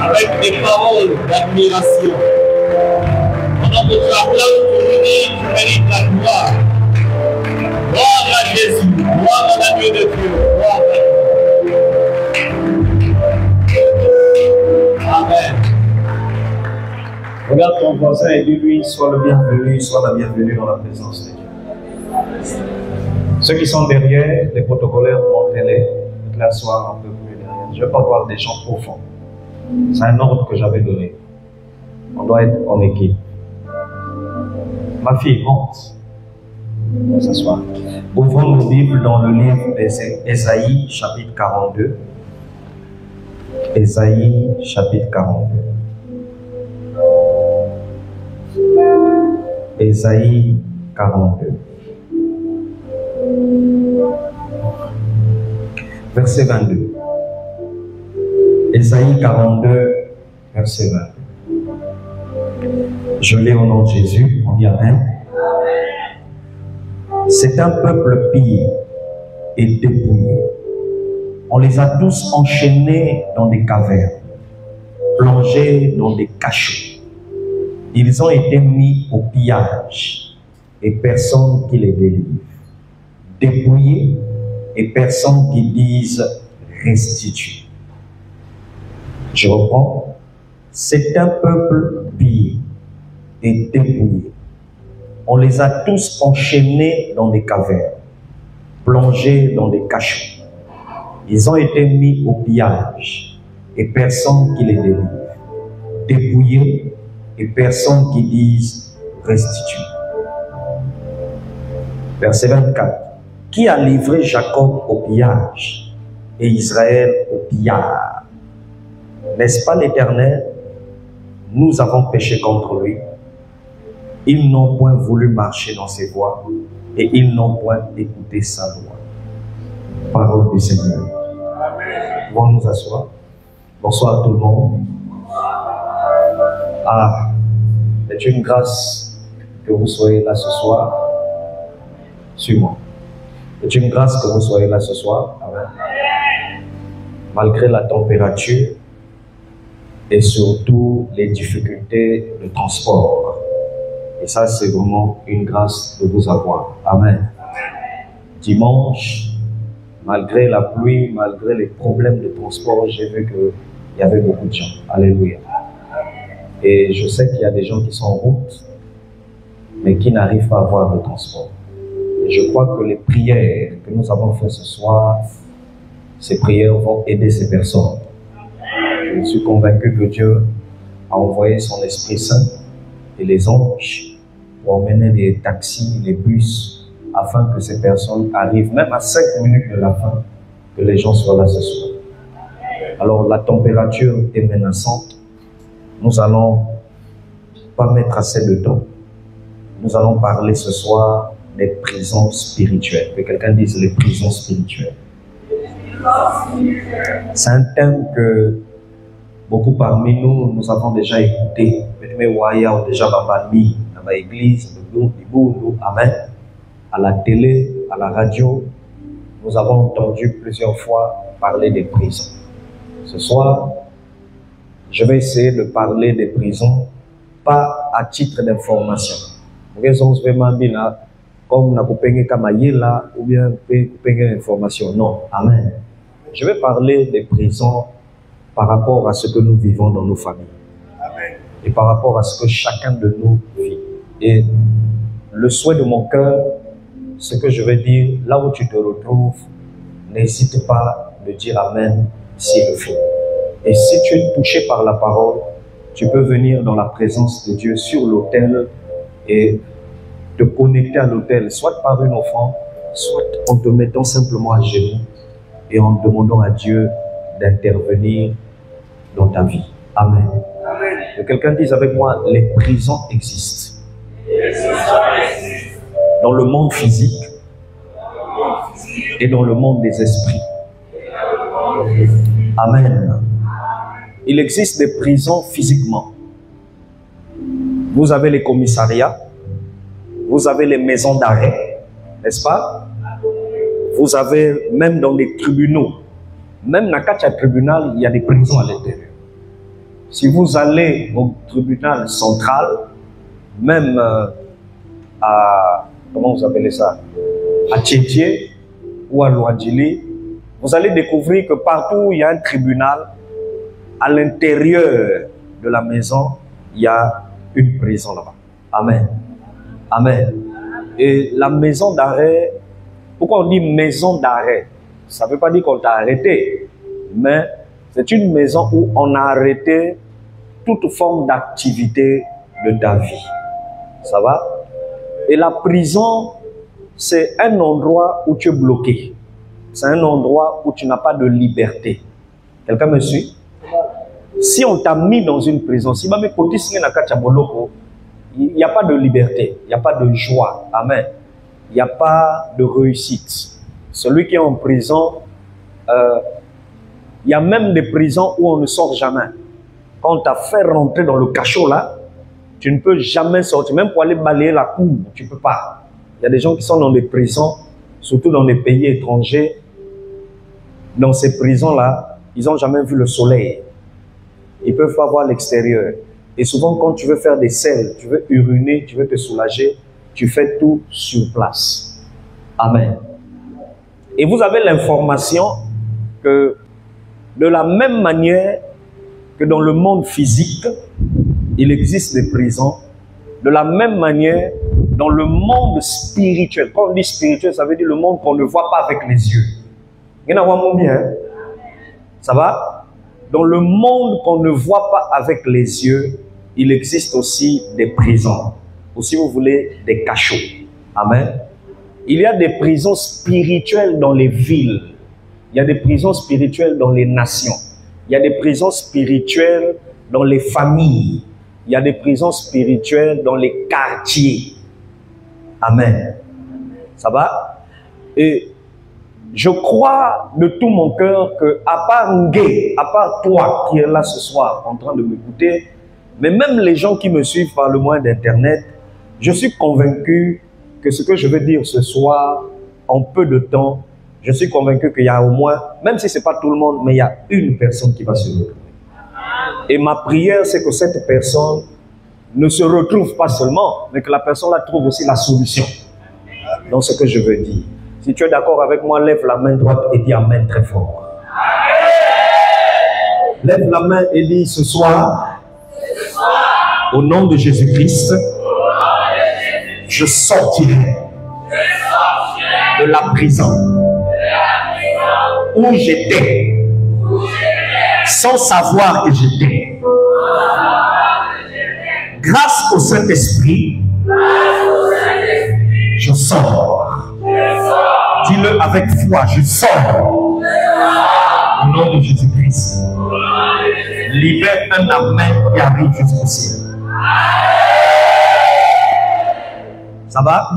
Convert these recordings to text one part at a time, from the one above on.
avec des paroles d'admiration. Pendant que tu acclames pour lui dire, tu mérites la gloire. Gloire à Jésus, gloire à l'agneau de Dieu, gloire à Dieu. Amen. Regarde ton voisin et dis-lui, sois le bienvenu, sois la bienvenue dans la présence de Dieu. Ceux qui sont derrière, les protocolaires, montez-les, faites-les asseoir un peu plus derrière. Je ne veux pas voir des gens profonds. C'est un ordre que j'avais donné. On doit être en équipe. Ma fille, monte. On va s'asseoir. Ouvrons nos Bibles dans le livre d'Ésaïe, chapitre 42. Ésaïe, chapitre 42. Ésaïe 42. Verset 22. Ésaïe 42, verset 22. Je lis au nom de Jésus, on dit Amen. C'est un peuple pire et dépouillé. On les a tous enchaînés dans des cavernes, plongés dans des cachots. Ils ont été mis au pillage et personne qui les délivre. Dépouillés et personne qui dise restitue. Je reprends. C'est un peuple pire et dépouillé. On les a tous enchaînés dans des cavernes, plongés dans des cachots. Ils ont été mis au pillage et personne qui les délivre. Dépouillés et personne qui dise restitue. Verset 24. Qui a livré Jacob au pillage et Israël au pillard? N'est-ce pas l'Éternel? Nous avons péché contre lui. Ils n'ont point voulu marcher dans ses voies et ils n'ont point écouté sa loi. Parole du Seigneur. Pouvons nous asseoir. Bonsoir à tout le monde. Ah, c'est une grâce que vous soyez là ce soir. Suis-moi. C'est une grâce que vous soyez là ce soir. Amen. Malgré la température et surtout les difficultés de transport. Et ça, c'est vraiment une grâce de vous avoir. Amen. Dimanche, malgré la pluie, malgré les problèmes de transport, j'ai vu qu'il y avait beaucoup de gens. Alléluia. Et je sais qu'il y a des gens qui sont en route, mais qui n'arrivent pas à avoir de transport. Et je crois que les prières que nous avons faites ce soir, ces prières vont aider ces personnes. Je suis convaincu que Dieu a envoyé son Esprit Saint et les anges pour emmener les taxis, les bus, afin que ces personnes arrivent, même à 5 minutes de la fin, que les gens soient là ce soir. Alors la température est menaçante. Nous allons pas mettre assez de temps. Nous allons parler ce soir des prisons spirituelles. Que quelqu'un dise les prisons spirituelles. C'est un thème que beaucoup parmi nous, nous avons déjà écouté. Mais Waya déjà parmi dans l'église, amen. À la télé, à la radio, nous avons entendu plusieurs fois parler des prisons. Ce soir, je vais essayer de parler des prisons, pas à titre d'information. Comme ou bien information. Non, amen. Je vais parler des prisons par rapport à ce que nous vivons dans nos familles. Amen. Et par rapport à ce que chacun de nous vit. Et le souhait de mon cœur, ce que je vais dire, là où tu te retrouves, n'hésite pas de dire amen s'il le faut. Et si tu es touché par la parole, tu peux venir dans la présence de Dieu sur l'autel et te connecter à l'autel, soit par une offrande, soit en te mettant simplement à genoux et en demandant à Dieu d'intervenir dans ta vie. Amen. Amen. Que quelqu'un dise avec moi, les prisons existent. Dans le monde physique et dans le monde des esprits. Amen. Il existe des prisons physiquement. Vous avez les commissariats, vous avez les maisons d'arrêt, n'est-ce pas? Vous avez même dans les tribunaux, même dans le tribunal, il y a des prisons à l'intérieur. Si vous allez au tribunal central, même à, comment vous appelez ça, à Tchétché ou à Louadjili, vous allez découvrir que partout où il y a un tribunal, à l'intérieur de la maison, il y a une prison là-bas. Amen. Amen. Et la maison d'arrêt, pourquoi on dit maison d'arrêt? Ça ne veut pas dire qu'on t'a arrêté, mais c'est une maison où on a arrêté toute forme d'activité de ta vie. Ça va? Et la prison, c'est un endroit où tu es bloqué. C'est un endroit où tu n'as pas de liberté. Quelqu'un me suit? Si on t'a mis dans une prison, si il n'y a pas de liberté, il n'y a pas de joie. Amen. Il n'y a pas de réussite. Celui qui est en prison, il y a même des prisons où on ne sort jamais. Quand on t'a fait rentrer dans le cachot là, tu ne peux jamais sortir. Même pour aller balayer la cour, tu ne peux pas. Il y a des gens qui sont dans des prisons, surtout dans les pays étrangers. Dans ces prisons-là, ils n'ont jamais vu le soleil. Ils ne peuvent pas voir l'extérieur. Et souvent, quand tu veux faire des selles, tu veux uriner, tu veux te soulager, tu fais tout sur place. Amen. Et vous avez l'information que de la même manière que dans le monde physique, il existe des prisons, de la même manière, dans le monde spirituel, quand on dit spirituel, ça veut dire le monde qu'on ne voit pas avec les yeux. Ça va? Dans le monde qu'on ne voit pas avec les yeux, il existe aussi des prisons. Ou si vous voulez, des cachots. Amen. Il y a des prisons spirituelles dans les villes. Il y a des prisons spirituelles dans les nations. Il y a des prisons spirituelles dans les familles. Il y a des prisons spirituelles dans les quartiers. Amen. Ça va? Et je crois de tout mon cœur que, à part Ngué, à part toi qui es là ce soir en train de m'écouter, mais même les gens qui me suivent par le moyen d'Internet, je suis convaincu que ce que je veux dire ce soir, en peu de temps, je suis convaincu qu'il y a au moins, même si ce n'est pas tout le monde, mais il y a une personne qui va se retrouver. Et ma prière, c'est que cette personne ne se retrouve pas seulement, mais que la personne là trouve aussi la solution dans ce que je veux dire. Si tu es d'accord avec moi, lève la main droite et dis Amen très fort. Lève la main et dis ce soir, au nom de Jésus-Christ, je sortirai de la prison où j'étais, sans savoir que j'étais. Grâce au Saint-Esprit, je sors. Dis-le avec foi, je sors. Au nom de Jésus-Christ. Libère un amen qui arrive jusqu'au ciel. Ça va?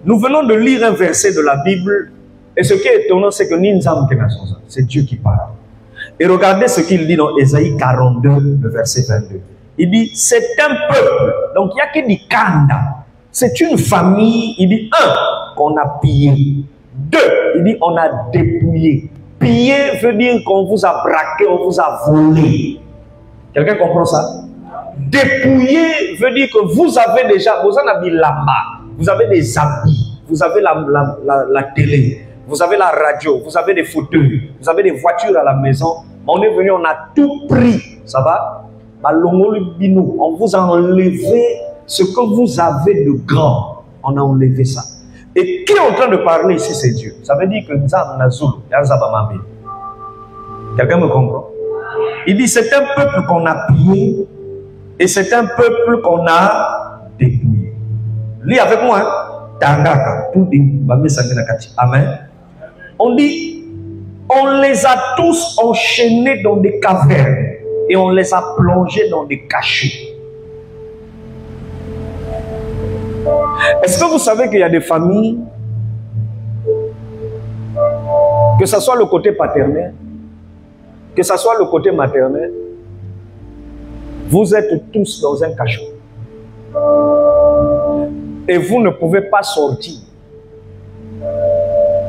Nous venons de lire un verset de la Bible. Et ce qui est étonnant, c'est que c'est Dieu qui parle. Et regardez ce qu'il dit dans Ésaïe 42, le verset 22. Il dit, c'est un peuple. Donc il n'y a que des Kanda. C'est une famille. Il dit, un, qu'on a pillé. Deux, il dit, on a dépouillé. Piller veut dire qu'on vous a braqué, on vous a volé. Quelqu'un comprend ça? Dépouiller veut dire que vous avez déjà, vous en avez là-bas, vous avez des habits, vous avez la télé, vous avez la radio, vous avez des fauteuils, vous avez des voitures à la maison. On est venu, on a tout pris. Ça va? On vous a enlevé ce que vous avez de grand. On a enlevé ça. Et qui est en train de parler ici, c'est Dieu. Ça veut dire que quelqu'un me comprend? Il dit, c'est un peuple qu'on a pillé et c'est un peuple qu'on a dépouillé. Lis avec moi, Amen. On dit, on les a tous enchaînés dans des cavernes et on les a plongés dans des cachots. Est-ce que vous savez qu'il y a des familles, que ce soit le côté paternel, que ce soit le côté maternel, vous êtes tous dans un cachot. Et vous ne pouvez pas sortir.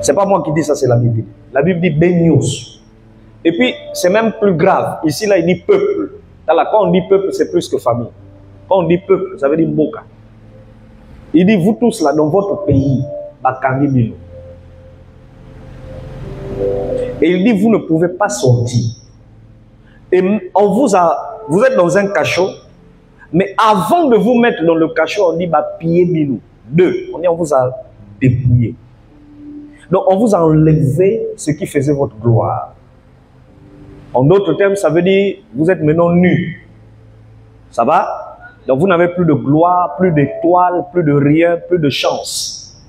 Ce n'est pas moi qui dis ça, c'est la Bible. La Bible dit bénios. Et puis, c'est même plus grave. Ici, là, il dit peuple. Quand on dit peuple, c'est plus que famille. Quand on dit peuple, ça veut dire Mboka. Il dit, vous tous là, dans votre pays, Bakangi Bilo. Et il dit, vous ne pouvez pas sortir. Et on vous êtes dans un cachot, mais avant de vous mettre dans le cachot, on dit, bah, piller Bilo. 2, on vous a dépouillé. Donc, on vous a enlevé ce qui faisait votre gloire. En d'autres termes, ça veut dire, vous êtes maintenant nus. Ça va? Donc, vous n'avez plus de gloire, plus d'étoiles, plus de rien, plus de chance.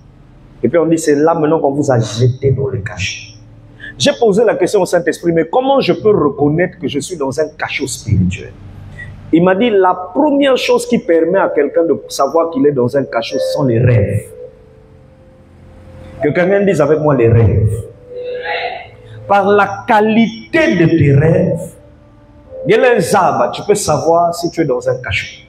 Et puis, on dit, c'est là maintenant qu'on vous a jeté dans le cachot. J'ai posé la question au Saint-Esprit, mais comment je peux reconnaître que je suis dans un cachot spirituel? Il m'a dit, la première chose qui permet à quelqu'un de savoir qu'il est dans un cachot, ce sont les rêves. Que quelqu'un dise avec moi les rêves. Par la qualité de tes rêves, tu peux savoir si tu es dans un cachot.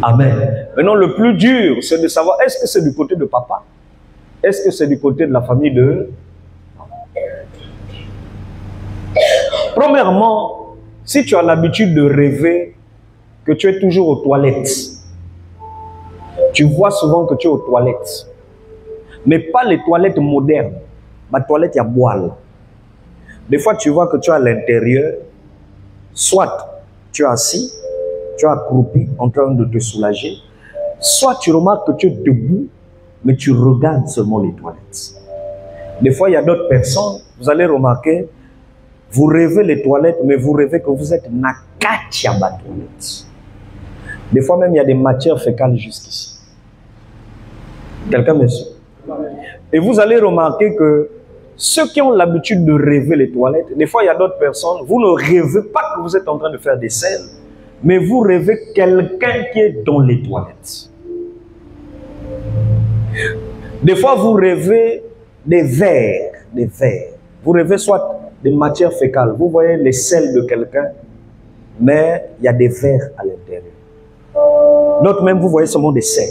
Amen. Maintenant, le plus dur, c'est de savoir, est-ce que c'est du côté de papa? Est-ce que c'est du côté de la famille de... Premièrement, si tu as l'habitude de rêver que tu es toujours aux toilettes, tu vois souvent que tu es aux toilettes. Mais pas les toilettes modernes. Ma toilette, il y a boile. Des fois, tu vois que tu es à l'intérieur, soit tu es assis, tu es accroupi en train de te soulager, soit tu remarques que tu es debout, mais tu regardes seulement les toilettes. Des fois, il y a d'autres personnes, vous allez remarquer, vous rêvez les toilettes, mais vous rêvez que vous êtes nakatiaba toilette. Des fois même, il y a des matières fécales jusqu'ici. Quelqu'un me suit? Et vous allez remarquer que ceux qui ont l'habitude de rêver les toilettes, des fois, il y a d'autres personnes, vous ne rêvez pas que vous êtes en train de faire des scènes, mais vous rêvez quelqu'un qui est dans les toilettes. Des fois, vous rêvez des vers. Vous rêvez soit des matières fécales. Vous voyez les selles de quelqu'un, mais il y a des vers à l'intérieur. D'autres même, vous voyez seulement des selles.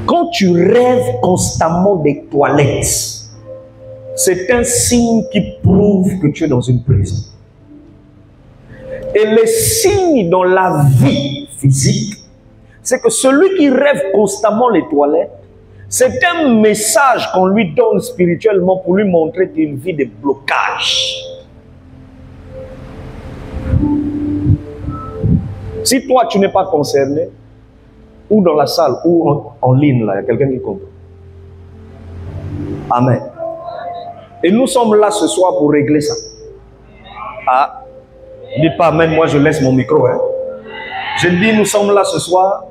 Quand tu rêves constamment des toilettes, c'est un signe qui prouve que tu es dans une prison. Et les signes dans la vie physique, c'est que celui qui rêve constamment les toilettes, c'est un message qu'on lui donne spirituellement pour lui montrer qu'il vit des blocages. Si toi, tu n'es pas concerné, ou dans la salle, ou en ligne, là, il y a quelqu'un qui comprend. Amen. Et nous sommes là ce soir pour régler ça. Ah, dites pas amen, moi je laisse mon micro. Hein. Je dis, nous sommes là ce soir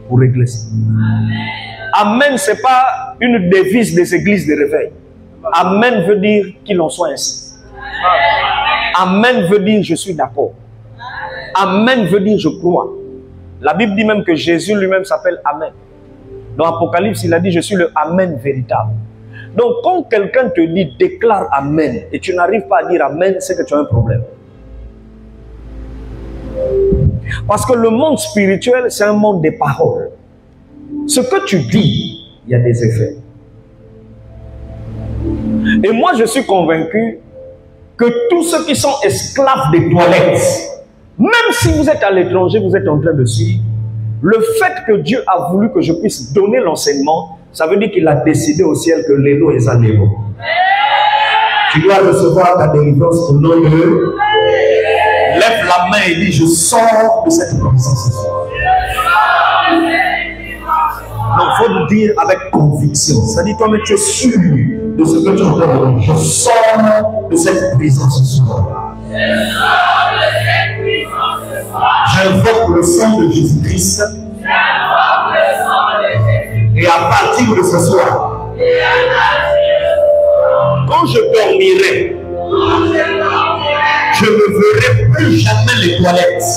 pour régler ça. Amen, ce n'est pas une devise des églises de réveil. Amen veut dire qu'il en soit ainsi. Amen veut dire je suis d'accord. Amen veut dire je crois. La Bible dit même que Jésus lui-même s'appelle Amen. Dans Apocalypse, il a dit je suis le Amen véritable. Donc quand quelqu'un te dit déclare Amen et tu n'arrives pas à dire Amen, c'est que tu as un problème. Parce que le monde spirituel, c'est un monde des paroles. Ce que tu dis, il y a des effets. Et moi, je suis convaincu que tous ceux qui sont esclaves des toilettes, même si vous êtes à l'étranger, vous êtes en train de suivre, le fait que Dieu a voulu que je puisse donner l'enseignement, ça veut dire qu'il a décidé au ciel que l'élo est un élo. Tu dois recevoir ta délivrance au nom de... Lève la main et dis, je sors de cette présence ce soir. Donc, il faut le dire avec conviction. C'est-à-dire, toi-même, tu es sûr de ce que tu entends. Je sors de cette présence ce soir. J'invoque le sang de Jésus-Christ. Et à partir de ce soir, quand je dormirai, je ne verrai plus jamais les toilettes.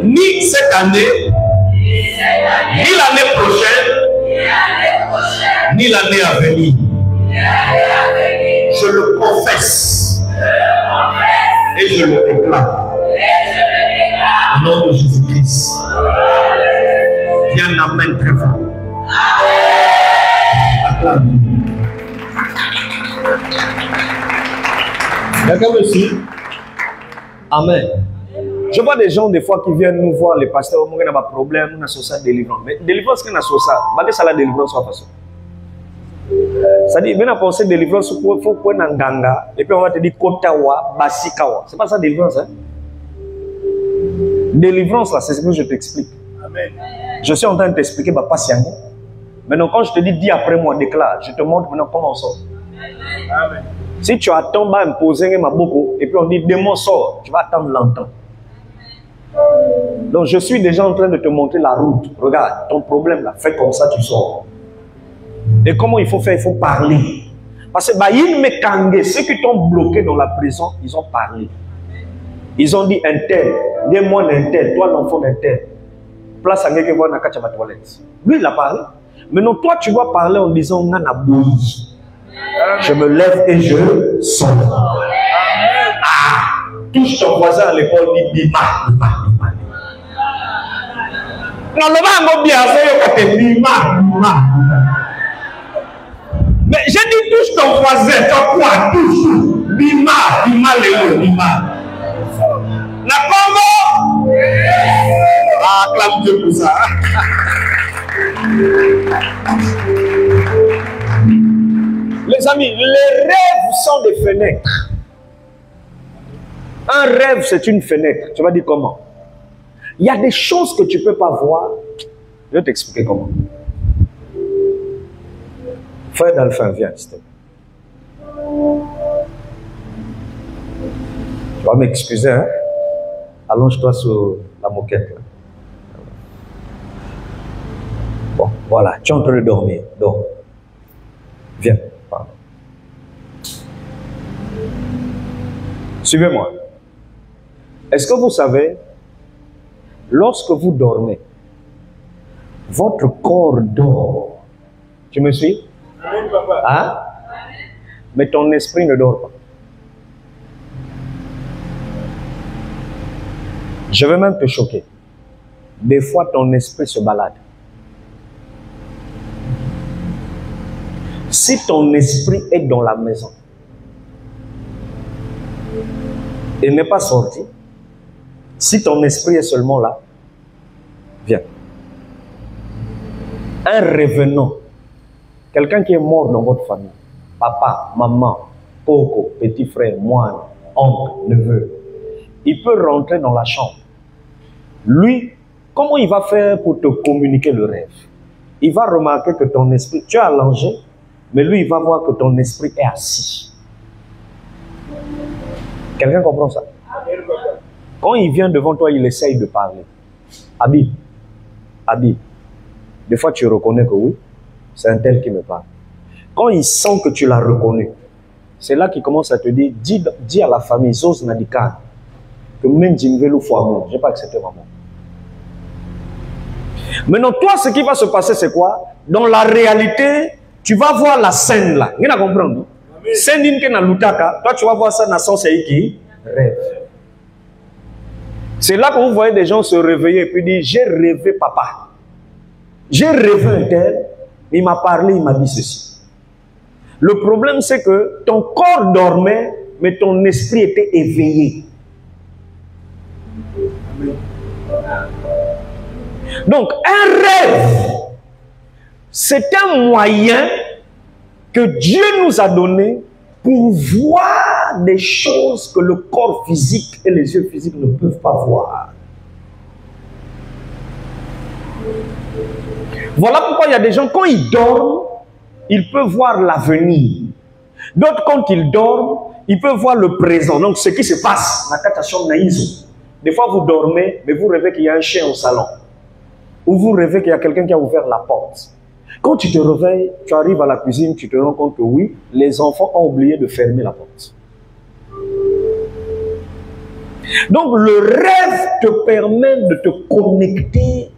Ni cette année, ni l'année prochaine, ni l'année à venir. Je le confesse et je le déclare. Au nom de Jésus-Christ. Viens, amen très fort. Quelqu'un me suit? Amen. Je vois des gens des fois qui viennent nous voir, les pasteurs, on a un problème, on a ça délivrance. Mais délivrance, qu'on a ça, la délivrance soit façon. C'est-à-dire, bien à penser délivrance, il faut qu'on ait un ganga, et puis on va te dire kotawa, basikawa. C'est pas ça délivrance, hein? Délivrance, là, c'est ce que je t'explique. Amen. Je suis en train de t'expliquer, bah, patiemment. Maintenant, quand je te dis après moi, déclare, je te montre maintenant comment on sort. Amen. Si tu attends, à imposer ma boko, et puis on dit démon sort, tu vas attendre longtemps. Donc je suis déjà en train de te montrer la route. Regarde, ton problème là, fais comme ça, tu sors. Et comment il faut faire? Il faut parler. Parce que ceux qui t'ont bloqué dans la prison, ils ont parlé. Ils ont dit un tel, dis-moi un tel, toi l'enfant d'un tel. Place à quelqu'un qui va dans la toilette. Lui il a parlé. Maintenant toi tu dois parler en disant je me lève et je sors. Ah, touche ton voisin à l'épaule, dit bima. Non, le va bien, c'est bima. Mais j'ai dit touche ton voisin, tu quoi? Touche. Bima, Léo, bima. La Congo? Ah, acclame Dieu pour ça. Les amis, les rêves sont des fenêtres. Un rêve, c'est une fenêtre. Tu vas dire comment? Il y a des choses que tu ne peux pas voir. Je vais t'expliquer comment. Frère Dalphin, viens, s'il te plaît. Tu vas m'excuser, hein? Allonge-toi sur la moquette. Là. Bon, voilà, tu es en train de dormir. Dors. Viens. Pardon. Suivez-moi. Est-ce que vous savez, lorsque vous dormez, votre corps dort. Tu me suis? Amen, papa. Hein? Mais ton esprit ne dort pas. Je vais même te choquer. Des fois, ton esprit se balade. Si ton esprit est dans la maison et n'est pas sorti, si ton esprit est seulement là, viens. Un revenant, quelqu'un qui est mort dans votre famille, papa, maman, coco, petit frère, moine, oncle, neveu, il peut rentrer dans la chambre. Lui, comment il va faire pour te communiquer le rêve? Il va remarquer que ton esprit, tu es allongé, mais lui, il va voir que ton esprit est assis. Quelqu'un comprend ça? Quand il vient devant toi, il essaye de parler. Habib, Habib. Des fois, tu reconnais que oui, c'est un tel qui me parle. Quand il sent que tu l'as reconnu, c'est là qu'il commence à te dire, dis à la famille, Zos Nadika, que même Jimvelu Fouamon, je n'ai pas accepté maman. Maintenant, toi, ce qui va se passer, c'est quoi? Dans la réalité, tu vas voir la scène là. Vous comprenez? Scène qui est dans l'utaka, toi, tu vas voir ça dans son série qui rêve. C'est là que vous voyez des gens se réveiller et puis dire, j'ai rêvé papa. J'ai rêvé un tel, il m'a parlé, il m'a dit ceci. Le problème, c'est que ton corps dormait, mais ton esprit était éveillé. Donc, un rêve, c'est un moyen que Dieu nous a donné pour voir des choses que le corps physique et les yeux physiques ne peuvent pas voir. Voilà pourquoi il y a des gens, quand ils dorment, ils peuvent voir l'avenir. D'autres, quand ils dorment, ils peuvent voir le présent. Donc, ce qui se passe, des fois, vous dormez, mais vous rêvez qu'il y a un chien au salon. Ou vous rêvez qu'il y a quelqu'un qui a ouvert la porte. Quand tu te réveilles, tu arrives à la cuisine, tu te rends compte que oui, les enfants ont oublié de fermer la porte. Donc, le rêve te permet de te connecter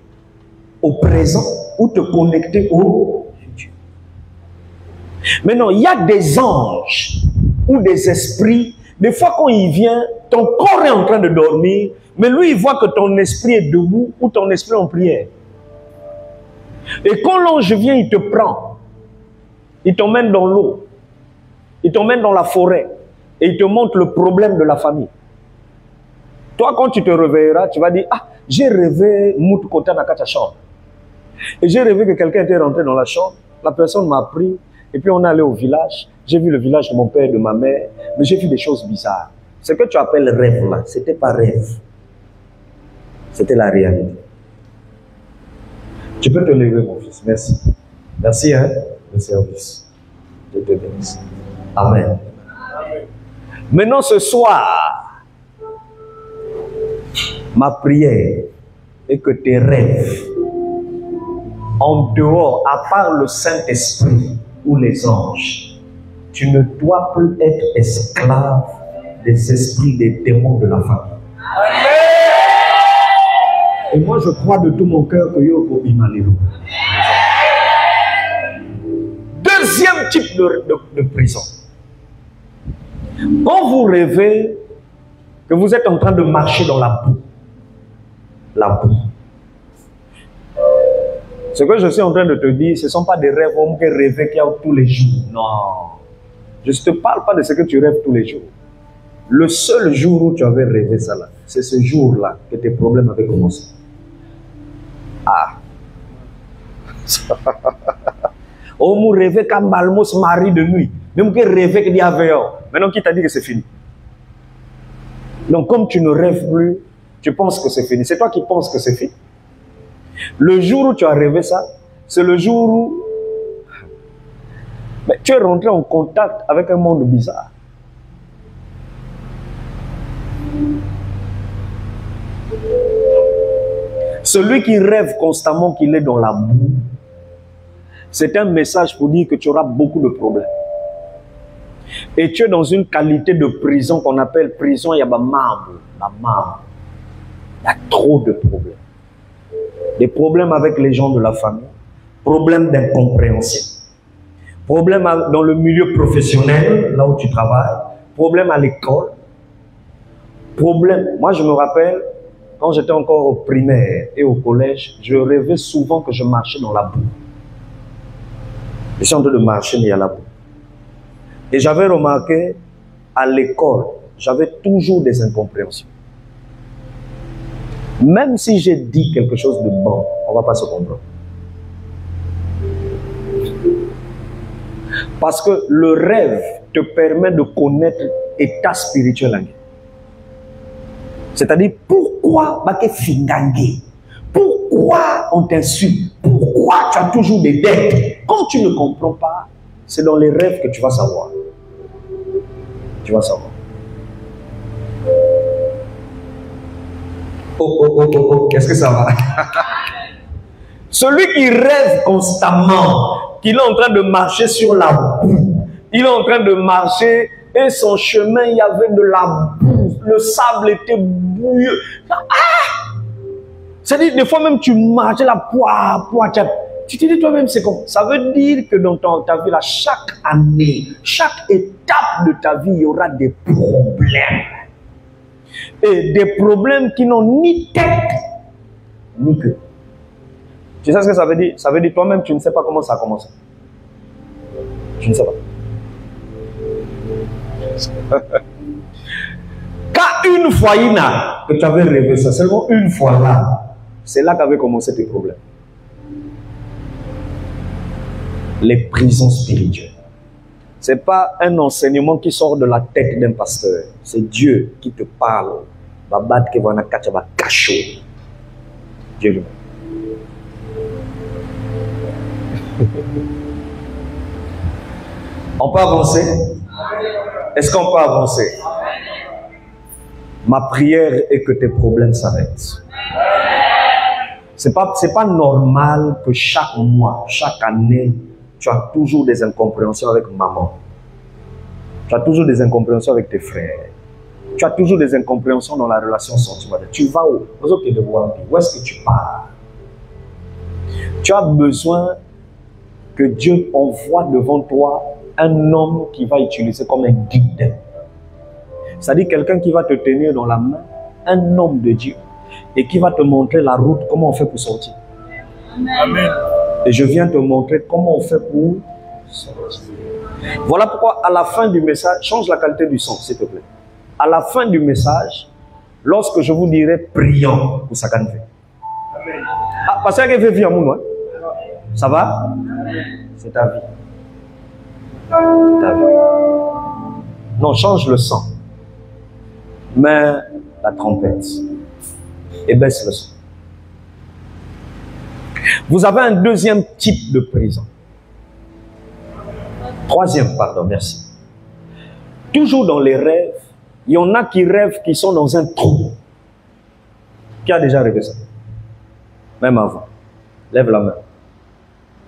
au présent ou te connecter au futur. Maintenant, il y a des anges ou des esprits. Des fois, quand il vient, ton corps est en train de dormir, mais lui, il voit que ton esprit est debout ou ton esprit en prière. Et quand l'ange vient, il te prend. Il t'emmène dans l'eau. Il t'emmène dans la forêt et il te montre le problème de la famille. Toi, quand tu te réveilleras, tu vas dire, ah, j'ai rêvé Mout Kota dans ta chambre. Et j'ai rêvé que quelqu'un était rentré dans la chambre, la personne m'a pris, et puis on est allé au village. J'ai vu le village de mon père et de ma mère, mais j'ai vu des choses bizarres. Ce que tu appelles rêve là, ce n'était pas rêve. C'était la réalité. Tu peux te lever, mon fils. Merci. Merci, hein, le service. Je te bénisse. Amen. Maintenant, ce soir, ma prière est que tes rêves, en dehors, à part le Saint-Esprit ou les anges, tu ne dois plus être esclave des esprits, des démons de la famille. Et moi, je crois de tout mon cœur que Yoko Imalero. Deuxième type de prison. Quand vous rêvez que vous êtes en train de marcher dans la boue, ce que je suis en train de te dire, ce ne sont pas des rêves que rêver qu'il y a tous les jours. Non. Je ne te parle pas de ce que tu rêves tous les jours. Le seul jour où tu avais rêvé ça là, c'est ce jour-là que tes problèmes avaient commencé. Ah. Oh, vous rêvez quand Malmo se marie de nuit. Même que rêver qu'il y a veilleur. Maintenant, qui t'a dit que c'est fini? Donc, comme tu ne rêves plus, tu penses que c'est fini. C'est toi qui penses que c'est fini. Le jour où tu as rêvé ça, c'est le jour où tu es rentré en contact avec un monde bizarre. Celui qui rêve constamment qu'il est dans la boue, c'est un message pour dire que tu auras beaucoup de problèmes. Et tu es dans une qualité de prison qu'on appelle prison Yabamam. Il y a trop de problèmes. Des problèmes avec les gens de la famille, problèmes d'incompréhension, problèmes dans le milieu professionnel, là où tu travailles, problèmes à l'école, problèmes. Moi, je me rappelle, quand j'étais encore au primaire et au collège, je rêvais souvent que je marchais dans la boue. Je suis en train de marcher, mais il y a la boue. Et j'avais remarqué, à l'école, j'avais toujours des incompréhensions. Même si j'ai dit quelque chose de bon, on ne va pas se comprendre. Parce que le rêve te permet de connaître l'état spirituel. C'est-à-dire, pourquoi on t'insulte? Pourquoi tu as toujours des dettes? Quand tu ne comprends pas, c'est dans les rêves que tu vas savoir. Tu vas savoir. Oh, qu'est-ce que ça va? Celui qui rêve constamment qu'il est en train de marcher sur la boue, il est en train de marcher et son chemin, il y avait de la boue, le sable était bouilleux. Ah! C'est-à-dire, des fois même tu marches la poids, tu te dis toi-même, c'est comme ça veut dire que dans ta vie, là, chaque année, chaque étape de ta vie, il y aura des problèmes. Et des problèmes qui n'ont ni tête, ni queue. Tu sais ce que ça veut dire? Ça veut dire toi-même, tu ne sais pas comment ça a commencé. Tu ne sais pas. Quand une fois, que tu avais rêvé ça, seulement une fois là, c'est là qu'avaient commencé tes problèmes. Les prisons spirituelles. Ce n'est pas un enseignement qui sort de la tête d'un pasteur. C'est Dieu qui te parle. Dieu lui-même. On peut avancer? Est-ce qu'on peut avancer? Ma prière est que tes problèmes s'arrêtent. C'est pas normal que chaque mois, chaque année, tu as toujours des incompréhensions avec maman. Tu as toujours des incompréhensions avec tes frères. Tu as toujours des incompréhensions dans la relation sentimentale. Tu vas où? Où est-ce que tu pars? Tu as besoin que Dieu envoie devant toi un homme qui va utiliser comme un guide. C'est-à-dire quelqu'un qui va te tenir dans la main, un homme de Dieu, et qui va te montrer la route, comment on fait pour sortir. Amen. Et je viens te montrer comment on fait pour sortir. Voilà pourquoi à la fin du message, change la qualité du son, s'il te plaît. À la fin du message, lorsque je vous dirai prions pour ça qu'on fait. Ah, parce qu'il veut vivre à moi, ça va? C'est ta vie. Ta vie. Non, change le son. Mets la trompette et baisse le son. Vous avez un deuxième type de prison. Troisième, pardon, merci. Toujours dans les rêves, il y en a qui rêvent qui sont dans un trou. Qui a déjà rêvé ça? Même avant. Lève la main.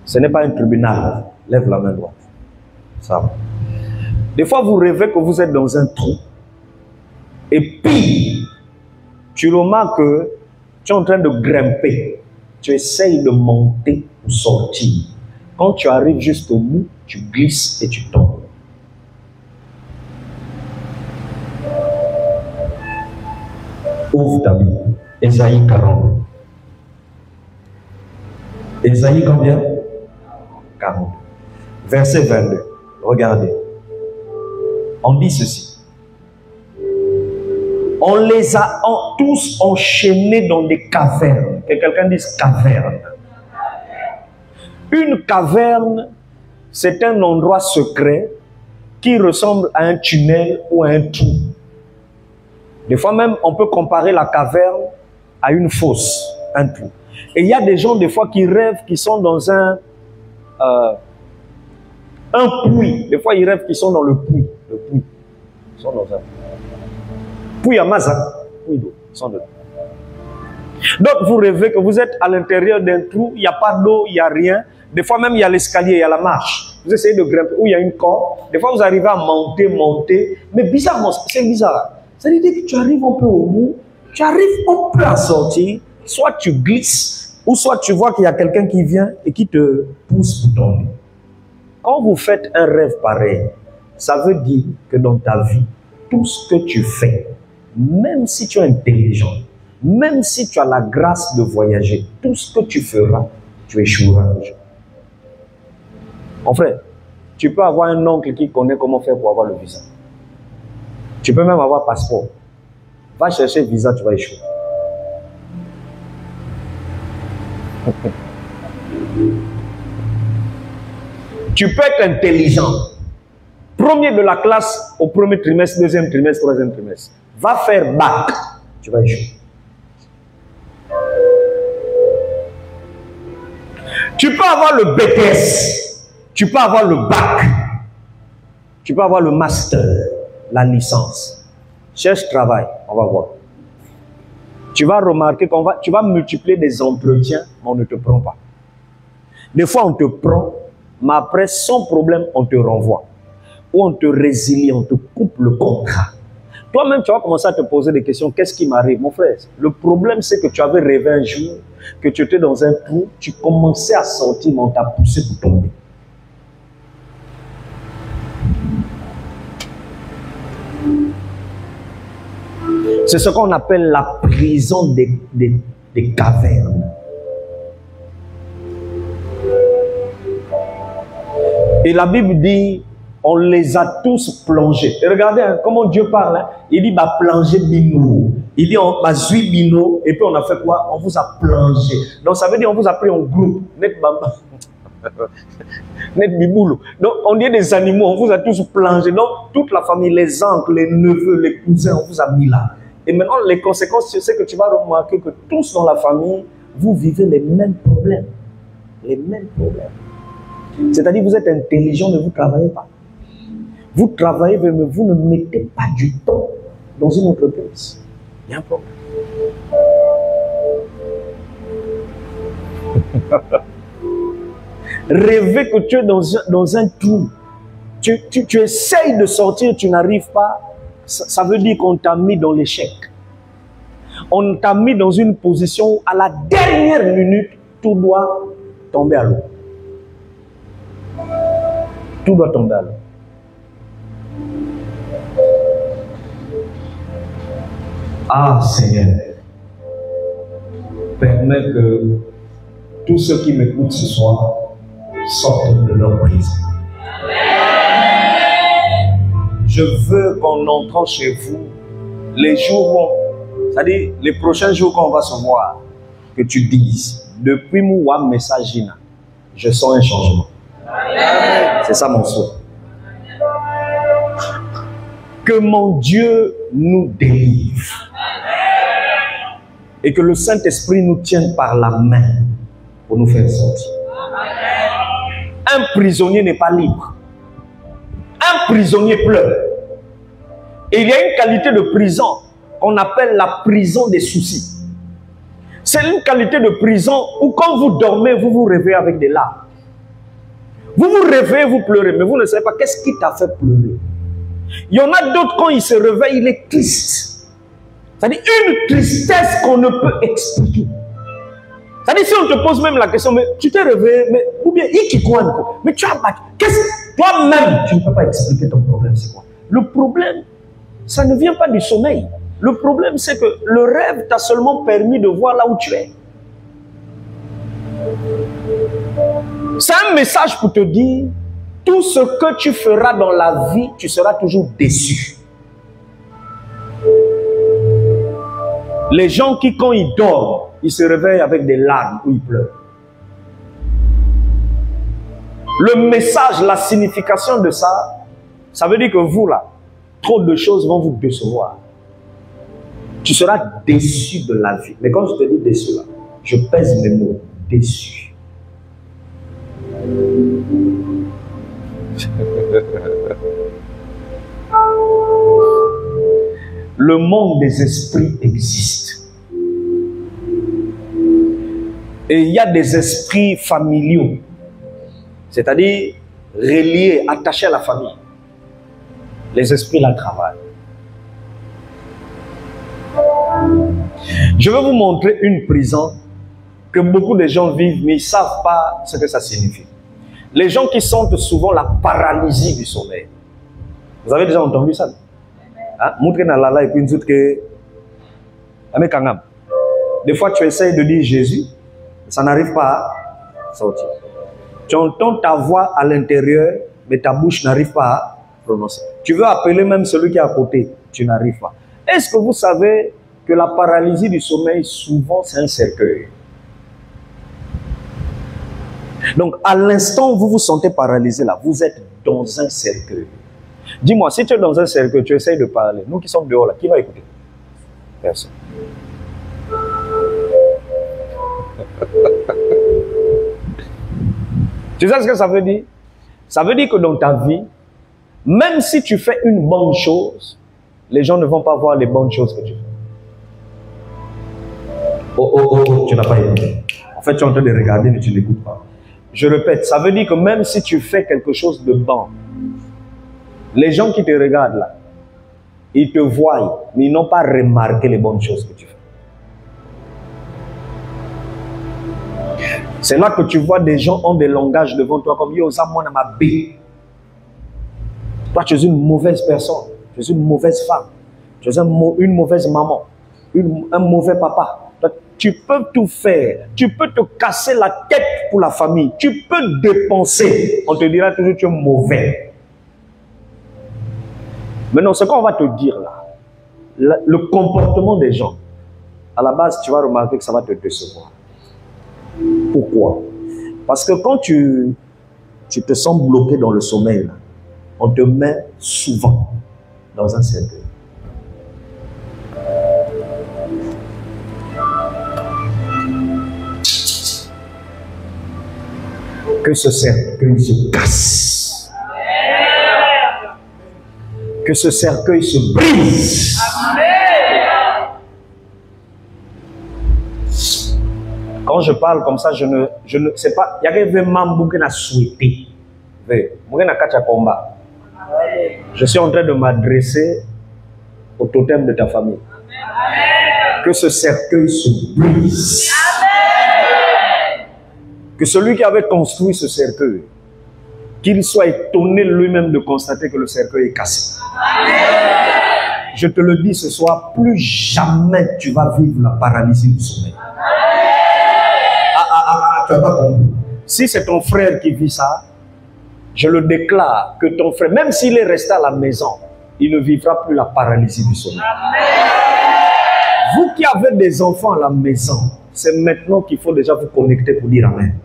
Ce n'est pas un tribunal. Lève la main droite. Ça va. Des fois, vous rêvez que vous êtes dans un trou. Et puis, tu remarques que tu es en train de grimper. Tu essayes de monter ou sortir. Quand tu arrives juste au bout, tu glisses et tu tombes. Ouvre ta Bible. Ésaïe 40. Ésaïe combien? 40. Verset 22. Regardez. On dit ceci. On les a tous enchaînés dans des cavernes. Que quelqu'un dise caverne. Une caverne, c'est un endroit secret qui ressemble à un tunnel ou à un trou. Des fois même, on peut comparer la caverne à une fosse, un trou. Et il y a des gens, des fois, qui rêvent qu'ils sont dans un puits. Des fois, ils rêvent qu'ils sont dans le puits. Le puits. Ils sont dans un puits à Maza. Puits d'eau. Ils sont dedans. Donc, vous rêvez que vous êtes à l'intérieur d'un trou, il n'y a pas d'eau, il n'y a rien. Des fois même, il y a l'escalier, il y a la marche. Vous essayez de grimper, où il y a une corde. Des fois, vous arrivez à monter. Mais bizarrement, c'est bizarre. Ça veut dire que tu arrives un peu au bout, tu arrives un peu à sortir, soit tu glisses, ou soit tu vois qu'il y a quelqu'un qui vient et qui te pousse pour tomber. Quand vous faites un rêve pareil, ça veut dire que dans ta vie, tout ce que tu fais, même si tu es intelligent, même si tu as la grâce de voyager, tout ce que tu feras, tu échoueras un jour. Mon frère, tu peux avoir un oncle qui connaît comment faire pour avoir le visa. Tu peux même avoir passeport. Va chercher le visa, tu vas échouer. Tu peux être intelligent. Premier de la classe au premier trimestre, deuxième trimestre, troisième trimestre. Va faire bac, tu vas échouer. Tu peux avoir le BTS, tu peux avoir le bac, tu peux avoir le master, la licence. Cherche travail, on va voir. Tu vas remarquer tu vas multiplier des entretiens, mais on ne te prend pas. Des fois, on te prend, mais après, sans problème, on te renvoie. Ou on te résilie, on te coupe le contrat. Toi-même, tu vas commencer à te poser des questions. Qu'est-ce qui m'arrive, mon frère? Le problème, c'est que tu avais rêvé un jour, que tu étais dans un trou, tu commençais à sortir, mais on t'a poussé pour tomber. C'est ce qu'on appelle la prison des cavernes. Et la Bible dit, on les a tous plongés. Et regardez hein, comment Dieu parle. Hein. Il dit, bah, plonger bino. Il dit, on va zui bino. Et puis on a fait quoi? On vous a plongé. Donc ça veut dire, on vous a pris en groupe. Net bamba. Net biboulou. Donc on dit des animaux, on vous a tous plongé. Donc toute la famille, les oncles, les neveux, les cousins, on vous a mis là. Et maintenant, les conséquences, c'est que tu vas remarquer que tous dans la famille, vous vivez les mêmes problèmes. Les mêmes problèmes. C'est-à-dire, vous êtes intelligent, mais vous ne travaillez pas. Vous travaillez, mais vous ne mettez pas du temps dans une entreprise. Il y a un problème. Rêver que tu es dans un trou. Tu essayes de sortir, tu n'arrives pas. Ça veut dire qu'on t'a mis dans l'échec. On t'a mis dans une position où, à la dernière minute, tout doit tomber à l'eau. Tout doit tomber à l'eau. Ah Seigneur, permets que tous ceux qui m'écoutent ce soir sortent de leur prison. je veux qu'en entrant chez vous, les jours où, c'est-à-dire les prochains jours qu'on va se voir, que tu dises, depuis mon message, je sens un changement. C'est ça mon souhait. Que mon Dieu nous délivre. Et que le Saint-Esprit nous tienne par la main pour nous faire sortir. Un prisonnier n'est pas libre. Un prisonnier pleure. Et il y a une qualité de prison qu'on appelle la prison des soucis. C'est une qualité de prison où quand vous dormez, vous vous réveillez avec des larmes. Vous vous réveillez, vous pleurez, mais vous ne savez pas qu'est-ce qui t'a fait pleurer. Il y en a d'autres, quand ils se réveillent, il est triste. C'est-à-dire une tristesse qu'on ne peut expliquer. C'est-à-dire si on te pose même la question, mais tu t'es réveillé, mais, ou bien, mais tu as battu. Toi-même, tu ne peux pas expliquer ton problème, c'est quoi? Le problème, ça ne vient pas du sommeil. Le problème, c'est que le rêve t'a seulement permis de voir là où tu es. C'est un message pour te dire, tout ce que tu feras dans la vie, tu seras toujours déçu. Les gens qui, quand ils dorment, ils se réveillent avec des larmes ou ils pleurent. Le message, la signification de ça, ça veut dire que vous là, trop de choses vont vous décevoir. Tu seras déçu de la vie. Mais quand je te dis déçu là, je pèse mes mots, déçu. Le monde des esprits existe. Et il y a des esprits familiaux, c'est-à-dire reliés, attachés à la famille. Les esprits la travaillent. Je vais vous montrer une prison que beaucoup de gens vivent, mais ils ne savent pas ce que ça signifie. Les gens qui sentent souvent la paralysie du sommeil. Vous avez déjà entendu ça? Des fois, tu essayes de dire Jésus, ça n'arrive pas à sortir. Tu entends ta voix à l'intérieur, mais ta bouche n'arrive pas à prononcer. Tu veux appeler même celui qui est à côté, tu n'arrives pas. Est-ce que vous savez que la paralysie du sommeil, souvent, c'est un cercueil? Donc, à l'instant où vous vous sentez paralysé là, vous êtes dans un cercueil. Dis-moi, si tu es dans un cercueil, tu essayes de parler. Nous qui sommes dehors là, qui va écouter? Personne. Tu sais ce que ça veut dire? Ça veut dire que dans ta vie, même si tu fais une bonne chose, les gens ne vont pas voir les bonnes choses que tu fais. Tu n'as pas aimé. En fait, tu es en train de regarder, mais tu n'écoutes pas. Je répète, ça veut dire que même si tu fais quelque chose de bon, les gens qui te regardent là, ils te voient, mais ils n'ont pas remarqué les bonnes choses que tu fais. C'est là que tu vois des gens ont des langages devant toi comme yo, ça moi na ma bé. Toi, tu es une mauvaise personne, tu es une mauvaise femme, tu es une mauvaise maman, un mauvais papa. Tu peux tout faire, tu peux te casser la tête pour la famille, tu peux dépenser, on te dira toujours tu es mauvais. Maintenant, ce qu'on va te dire là, le comportement des gens, à la base, tu vas remarquer que ça va te décevoir. Pourquoi? Parce que quand tu te sens bloqué dans le sommeil, là, on te met souvent dans un cercueil. Que ce cercueil se casse. Que ce cercueil se brise. Quand je parle comme ça, je ne sais pas. Il y a quelqu'un qui a souhaité. Je suis en train de m'adresser au totem de ta famille. Que ce cercueil se brise. Que celui qui avait construit ce cercueil, qu'il soit étonné lui-même de constater que le cercueil est cassé. Je te le dis ce soir, plus jamais tu vas vivre la paralysie du sommeil. Tu n'as pas compris. Si c'est ton frère qui vit ça, je le déclare que ton frère, même s'il est resté à la maison, il ne vivra plus la paralysie du sommeil. Vous qui avez des enfants à la maison, c'est maintenant qu'il faut déjà vous connecter pour dire Amen.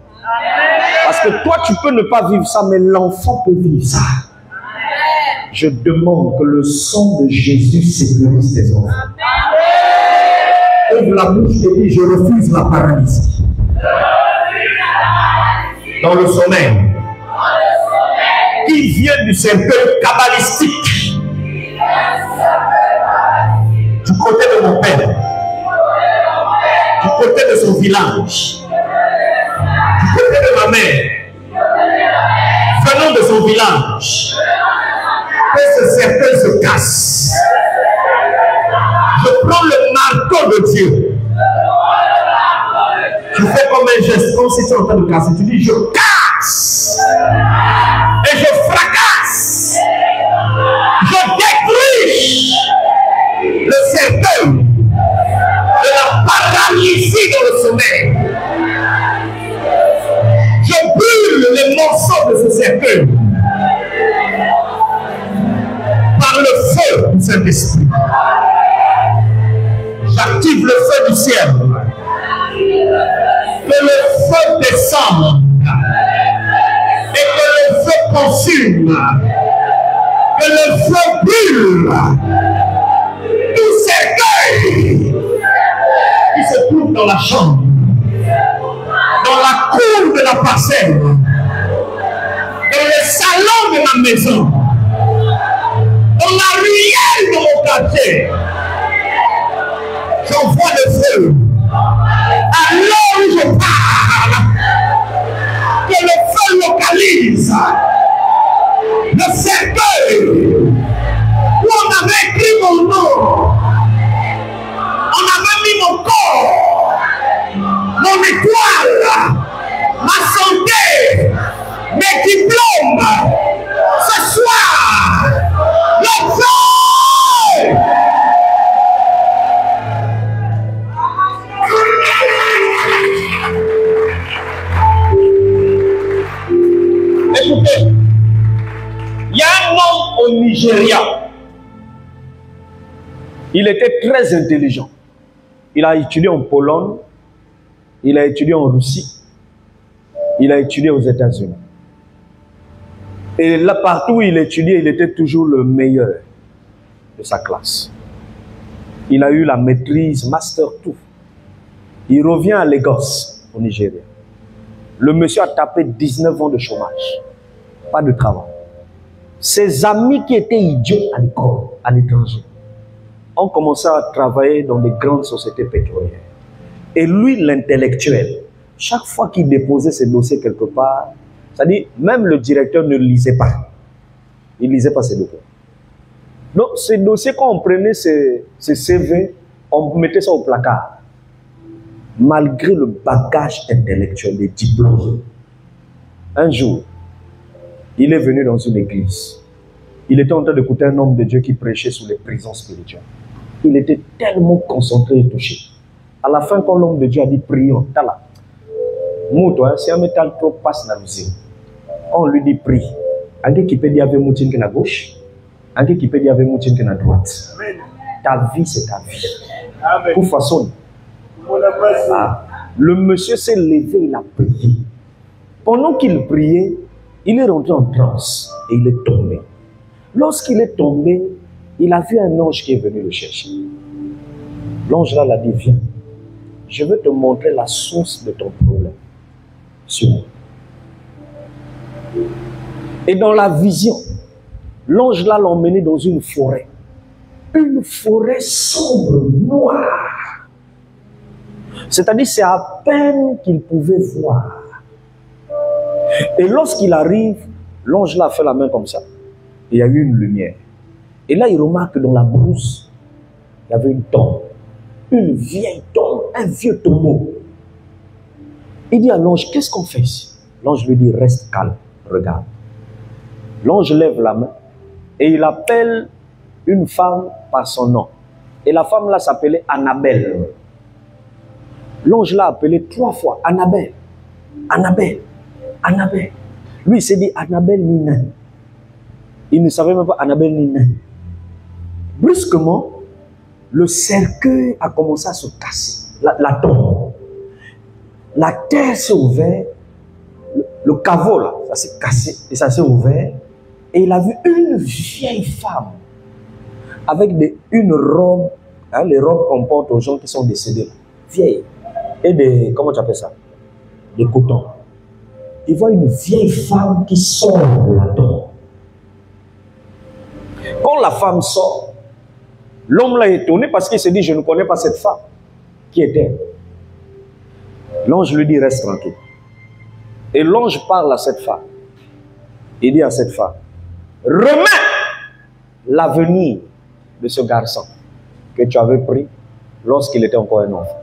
Parce que toi, tu peux ne pas vivre ça, mais l'enfant peut vivre ça. Je demande que le sang de Jésus sécurise tes enfants. Ouvre la bouche et dis, je refuse la paralysie. Dans le sommeil. Qui vient du cercle kabbalistique. Du côté de mon père. Du côté de son village. Du côté de ma mère. Venant de son village. Que ce cercle se casse. Je prends le marteau de Dieu. Je fais comme un geste, comme si tu es en train de casser. Tu dis, je casse. Et je fracasse. Je détruis le cercle de la paralysie dans le sommeil. Je brûle les morceaux de ce cercle par le feu du Saint-Esprit. J'active le feu du ciel. Que le feu descende. Et que le feu consume. Que le feu brûle. Tout cercueil qui se trouve dans la chambre. Dans la cour de la parcelle. Dans le salon de ma maison. Dans la ruelle de mon quartier. J'envoie le feu. Alors où je parle, que le feu localise le cercueil où on avait écrit mon nom, on avait mis mon corps, mon étoile, ma santé, mes diplômes. Ce soir, le feu. Écoutez, il y a un homme au Nigeria. Il était très intelligent. Il a étudié en Pologne, il a étudié en Russie, il a étudié aux États-Unis. Et là, partout où il étudiait, il était toujours le meilleur de sa classe. Il a eu la maîtrise, master, tout. Il revient à Lagos, au Nigeria. Le monsieur a tapé 19 ans de chômage. Pas de travail. Ses amis qui étaient idiots à l'école, à l'étranger, ont commencé à travailler dans des grandes sociétés pétrolières. Et lui, l'intellectuel, chaque fois qu'il déposait ses dossiers quelque part, c'est-à-dire, même le directeur ne lisait pas. Il ne lisait pas ses dossiers. Donc, ces dossiers, quand on prenait ces CV, on mettait ça au placard. Malgré le bagage intellectuel, les diplômes. Un jour, il est venu dans une église. Il était en train d'écouter un homme de Dieu qui prêchait sur les prisons spirituelles. Il était tellement concentré et touché. À la fin, quand l'homme de Dieu a dit prions, si un métal trop passe dans le on lui dit prie. Quelqu'un qui peut dire avec moutin qui est à gauche, quelqu'un qui peut dire avec moutin qui est à droite. Ta vie, c'est ta vie. Pour façon. Le monsieur s'est levé, il a prié. Pendant qu'il priait, il est rentré en transe et il est tombé. Lorsqu'il est tombé, il a vu un ange qui est venu le chercher. L'ange là l'a dit, viens, je veux te montrer la source de ton problème. Sur moi. Et dans la vision, l'ange là l'a emmené dans une forêt. Une forêt sombre, noire. C'est-à-dire, c'est à peine qu'il pouvait voir. Et lorsqu'il arrive, l'ange là a fait la main comme ça. Et il y a eu une lumière. Et là, il remarque que dans la brousse, il y avait une tombe. Une vieille tombe, un vieux tombeau. Il dit à l'ange, qu'est-ce qu'on fait ici? L'ange lui dit, reste calme, regarde. L'ange lève la main et il appelle une femme par son nom. Et la femme là s'appelait Annabelle. L'ange l'a appelée 3 fois, Annabelle, Annabelle, Annabelle. Lui, il s'est dit Annabelle Nina. Il ne savait même pas Annabelle Nina. Brusquement, le cercueil a commencé à se casser. La tombe. La terre s'est ouverte. Le caveau, là, ça s'est cassé et ça s'est ouvert. Et il a vu une vieille femme avec une robe. Hein, les robes qu'on porte aux gens qui sont décédés. Là, vieille. Et des, comment tu appelles ça? Des cotons. Il voit une vieille femme qui sort de la tombe. Quand la femme sort, l'homme l'a étonné parce qu'il s'est dit, je ne connais pas cette femme. Qui est-elle? L'ange lui dit, reste tranquille. Et l'ange parle à cette femme. Il dit à cette femme, remets l'avenir de ce garçon que tu avais pris lorsqu'il était encore un enfant.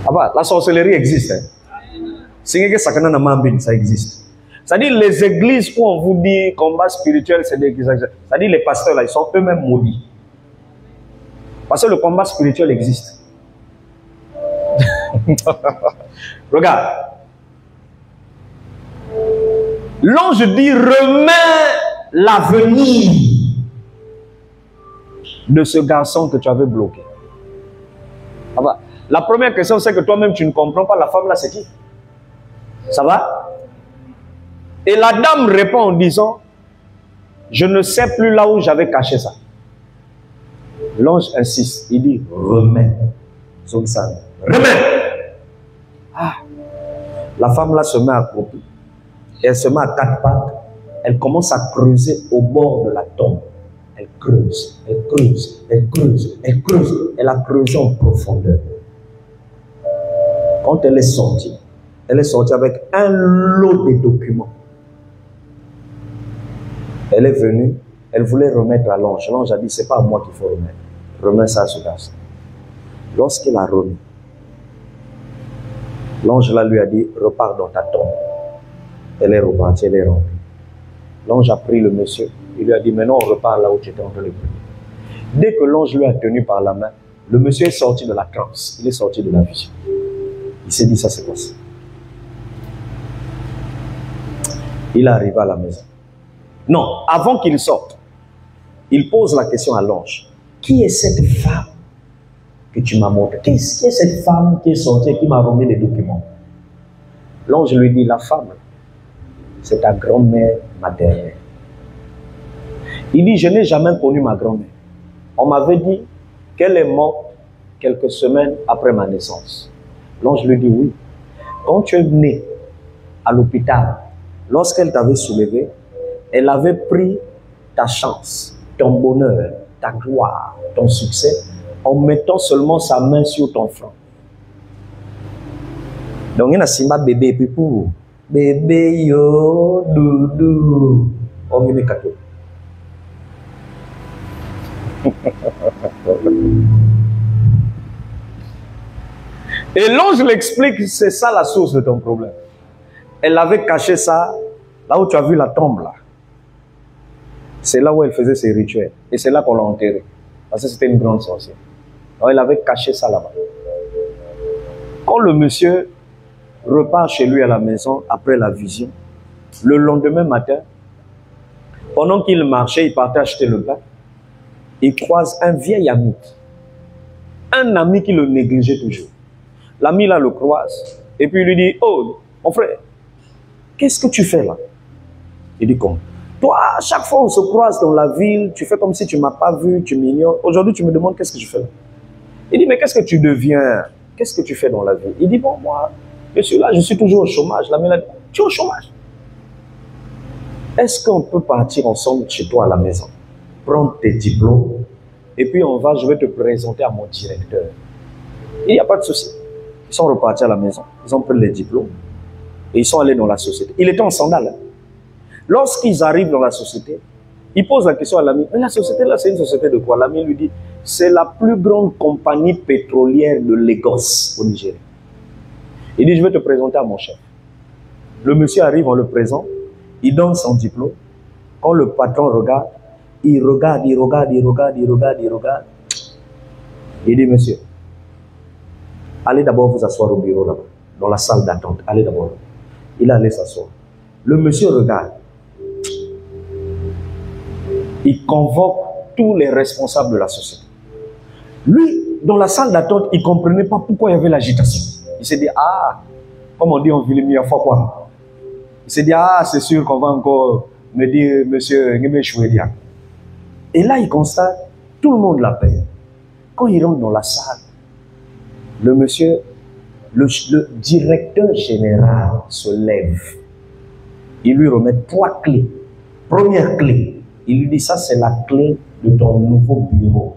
Ah bah, la sorcellerie existe. Ça existe. C'est-à-dire les églises où on vous dit combat spirituel, c'est des églises. C'est-à-dire les pasteurs là, ils sont eux-mêmes maudits. Parce que le combat spirituel existe. Regarde. L'ange dit, remets l'avenir de ce garçon que tu avais bloqué. Ah bah, la première question, c'est que toi-même, tu ne comprends pas la femme là, c'est qui? Ça va? Et la dame répond en disant, je ne sais plus là où j'avais caché ça. L'ange insiste, il dit, remets. Remets. Ah. La femme là se met accroupie. Elle se met à quatre pattes. Elle commence à creuser au bord de la tombe. Elle creuse, elle creuse, elle creuse, elle creuse. Elle a creusé en profondeur. Quand elle est sortie avec un lot de documents. Elle est venue, elle voulait remettre à l'ange. L'ange a dit, c'est pas à moi qu'il faut remettre. Remets ça à ce garçon. Lorsqu'il a remis, l'ange là lui a dit, repars dans ta tombe. Elle est repartie, elle est rentrée. L'ange a pris le monsieur, il lui a dit, maintenant on repart là où tu étais en train de prier. Dès que l'ange lui a tenu par la main, le monsieur est sorti de la transe, il est sorti de la vision. Il s'est dit, ça c'est quoi ça? Il est arrivé à la maison. Non, avant qu'il sorte, il pose la question à l'ange. Qui est cette femme que tu m'as montrée? Qui est cette femme qui est sortie et qui m'a remis les documents? L'ange lui dit, la femme, c'est ta grand-mère maternelle. Il dit, je n'ai jamais connu ma grand-mère. On m'avait dit qu'elle est morte quelques semaines après ma naissance. L'ange lui dit, oui. Quand tu es né à l'hôpital, lorsqu'elle t'avait soulevé, elle avait pris ta chance, ton bonheur, ta gloire, ton succès, en mettant seulement sa main sur ton front. Donc, il y a Simba bébé, pipou. Bébé yo, doudou. On y met kato. Et l'ange l'explique, c'est ça la source de ton problème. Elle avait caché ça, là où tu as vu la tombe là. C'est là où elle faisait ses rituels. Et c'est là qu'on l'a enterré. Parce que c'était une grande sorcière. Alors elle avait caché ça là-bas. Quand le monsieur repart chez lui à la maison, après la vision, le lendemain matin, pendant qu'il marchait, il partait acheter le pain, il croise un vieil ami. Un ami qui le négligeait toujours. L'ami là le croise, et puis il lui dit, oh, mon frère, qu'est-ce que tu fais là? Il dit, comment? Toi, à chaque fois on se croise dans la ville, tu fais comme si tu ne m'as pas vu, tu m'ignores. Aujourd'hui, tu me demandes qu'est-ce que je fais là? Il dit, mais qu'est-ce que tu deviens? Qu'est-ce que tu fais dans la vie? Il dit, bon, moi, je suis là, je suis toujours au chômage. L'ami a dit, tu es au chômage? Est-ce qu'on peut partir ensemble chez toi à la maison, prendre tes diplômes, et puis je vais te présenter à mon directeur? Il n'y a pas de souci. Ils sont repartis à la maison, ils ont pris les diplômes, et ils sont allés dans la société. Il était en sandales. Lorsqu'ils arrivent dans la société, ils posent la question à l'ami, mais la société là, c'est une société de quoi? L'ami lui dit, c'est la plus grande compagnie pétrolière de Lagos, au Nigeria. Il dit, je vais te présenter à mon chef. Le monsieur arrive, on le présente, il donne son diplôme. Quand le patron regarde, il regarde. Il dit, monsieur, allez d'abord vous asseoir au bureau là-bas, dans la salle d'attente. Allez d'abord. Il est allé s'asseoir. Le monsieur regarde. il convoque tous les responsables de la société. Lui, dans la salle d'attente, il ne comprenait pas pourquoi il y avait l'agitation. Il s'est dit, ah, comme on dit en ville, il faut quoi? Il s'est dit, ah, c'est sûr qu'on va encore me dire, monsieur, et là, il constate, tout le monde l'appelle. Quand il rentre dans la salle, le monsieur, le directeur général se lève. Il lui remet 3 clés. Première clé, il lui dit, ça c'est la clé de ton nouveau bureau.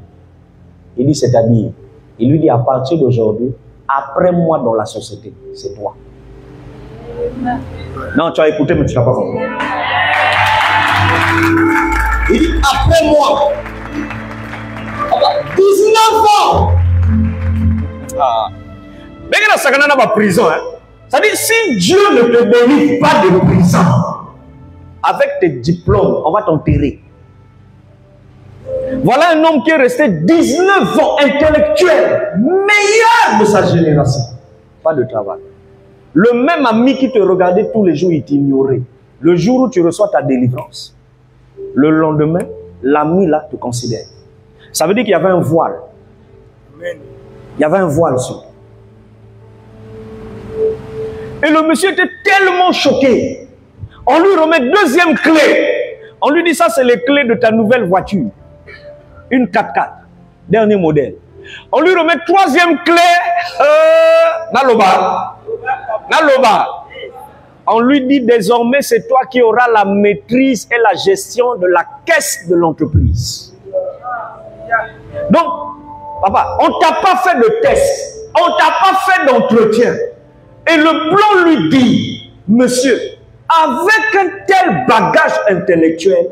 Il dit, c'est-à-dire, il lui dit, à partir d'aujourd'hui, après moi dans la société, c'est toi. Non, tu as écouté, mais tu n'as pas compris. Il dit, après moi, 19 ans. Ah. Mais il y a une prison. C'est-à-dire, si Dieu ne te délivre pas de prison, avec tes diplômes, on va t'enterrer. Voilà un homme qui est resté 19 ans intellectuel, meilleur de sa génération. Pas de travail. Le même ami qui te regardait tous les jours, il t'ignorait. Le jour où tu reçois ta délivrance, le lendemain, l'ami là te considère. Ça veut dire qu'il y avait un voile. Amen. Il y avait un voile sur lui. Et le monsieur était tellement choqué. On lui remet 2e clé. On lui dit, ça c'est les clés de ta nouvelle voiture. Une 4x4. Dernier modèle. On lui remet 3e clé. Naloba. Naloba. On lui dit désormais, c'est toi qui auras la maîtrise et la gestion de la caisse de l'entreprise. Donc, papa, on ne t'a pas fait de test. On ne t'a pas fait d'entretien. Et le plan lui dit, monsieur, avec un tel bagage intellectuel,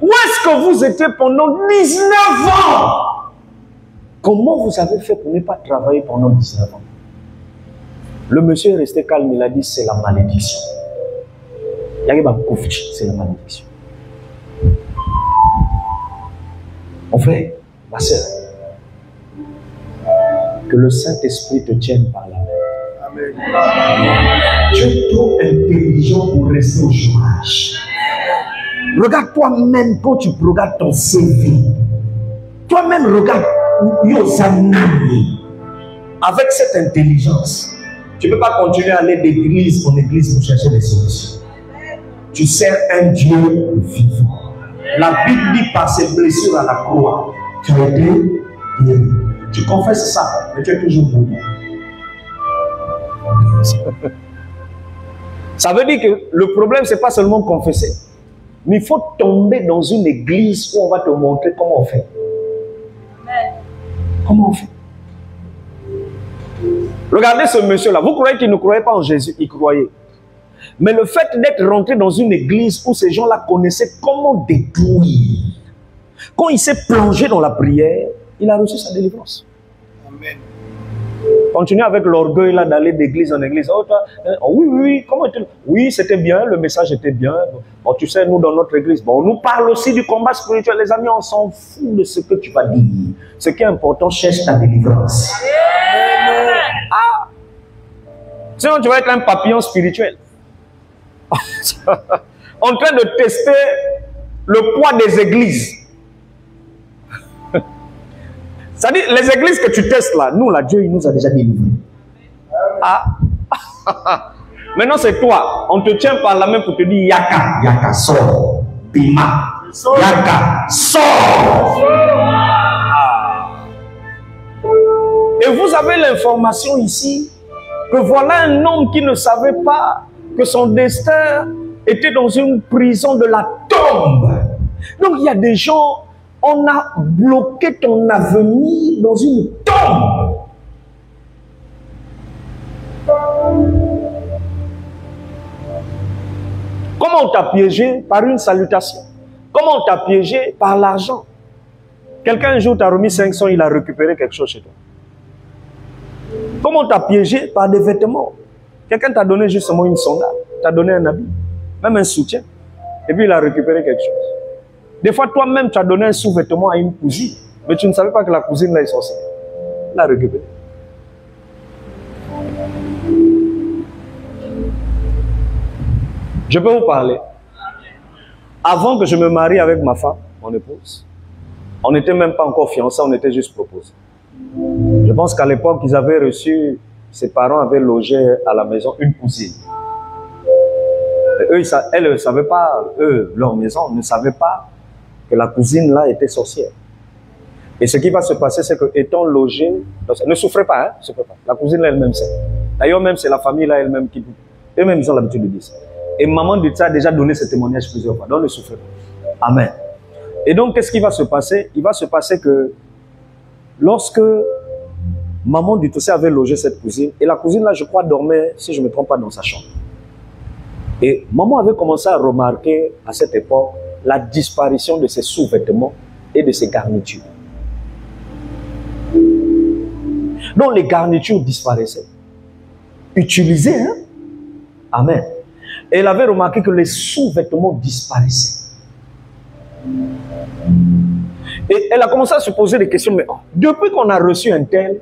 où est-ce que vous étiez pendant 19 ans? Comment vous avez fait pour ne pas travailler pendant 19 ans? Le monsieur est resté calme, il a dit, c'est la malédiction. C'est la malédiction. Mon frère, ma soeur, que le Saint-Esprit te tienne par la main. Amen. Tu es trop intelligent pour rester au chômage. Regarde toi-même quand tu regardes ton CV. Toi-même regarde Yosanami. Avec cette intelligence, tu ne peux pas continuer à aller d'église en église pour chercher des solutions. Tu sers un Dieu vivant. La Bible dit par ses blessures à la croix, tu as été guéri. Tu confesses ça, mais tu es toujours maudit. Ça veut dire que le problème, ce n'est pas seulement confesser. Mais il faut tomber dans une église où on va te montrer comment on fait. Comment on fait? Regardez ce monsieur-là. Vous croyez qu'il ne croyait pas en Jésus? Il croyait. Mais le fait d'être rentré dans une église où ces gens-là connaissaient comment détruire, quand il s'est plongé dans la prière, il a reçu sa délivrance. Amen. Continuez avec l'orgueil là d'aller d'église en église. Oh, toi, oui, comment était-il? Oui, c'était bien, le message était bien. Bon, tu sais, nous dans notre église, bon, on nous parle aussi du combat spirituel. Les amis, on s'en fout de ce que tu vas dire. Ce qui est important, cherche ta délivrance. Ah! Sinon, tu vas être un papillon spirituel. En train de tester le poids des églises. C'est-à-dire, les églises que tu testes là, nous là, Dieu il nous a déjà délivrés. Ah. Maintenant c'est toi, on te tient par la main pour te dire Yaka, Yaka, sors. Bima, Yaka, sors. Et vous avez l'information ici que voilà un homme qui ne savait pas que son destin était dans une prison de la tombe. Donc il y a des gens, on a bloqué ton avenir dans une tombe. Comment on t'a piégé? Par une salutation. Comment on t'a piégé? Par l'argent. Quelqu'un un jour t'a remis 500, il a récupéré quelque chose chez toi. Comment on t'a piégé? Par des vêtements. Quelqu'un t'a donné justement une sondage, t'a donné un habit, même un soutien, et puis il a récupéré quelque chose. Des fois, toi-même, tu as donné un sous-vêtement à une cousine, mais tu ne savais pas que la cousine là est sorcière. Il a récupéré. Je peux vous parler. Avant que je me marie avec ma femme, mon épouse. On n'était même pas encore fiancés, on était juste proposés. Je pense qu'à l'époque, ils avaient reçu, ses parents avaient logé à la maison une cousine. Et eux, elle ne savait pas, eux, leur maison, ne savait pas que la cousine là était sorcière. Et ce qui va se passer, c'est que étant logés, ne souffrez pas, hein, ne souffrez pas. La cousine là elle-même sait. D'ailleurs, même c'est la famille là elle-même qui, eux-mêmes ils ont l'habitude de dire ça. Et maman de ça a déjà donné ce témoignage plusieurs fois. Donc ne souffrez pas. Amen. Et donc, qu'est-ce qui va se passer? Il va se passer que lorsque maman du Tossé avait logé cette cousine, et la cousine là, je crois, dormait, si je ne me trompe pas, dans sa chambre. Et maman avait commencé à remarquer à cette époque la disparition de ses sous-vêtements et de ses garnitures. Donc les garnitures disparaissaient. Utilisées, hein? Amen. Et elle avait remarqué que les sous-vêtements disparaissaient. Et elle a commencé à se poser des questions. Mais depuis qu'on a reçu un tel,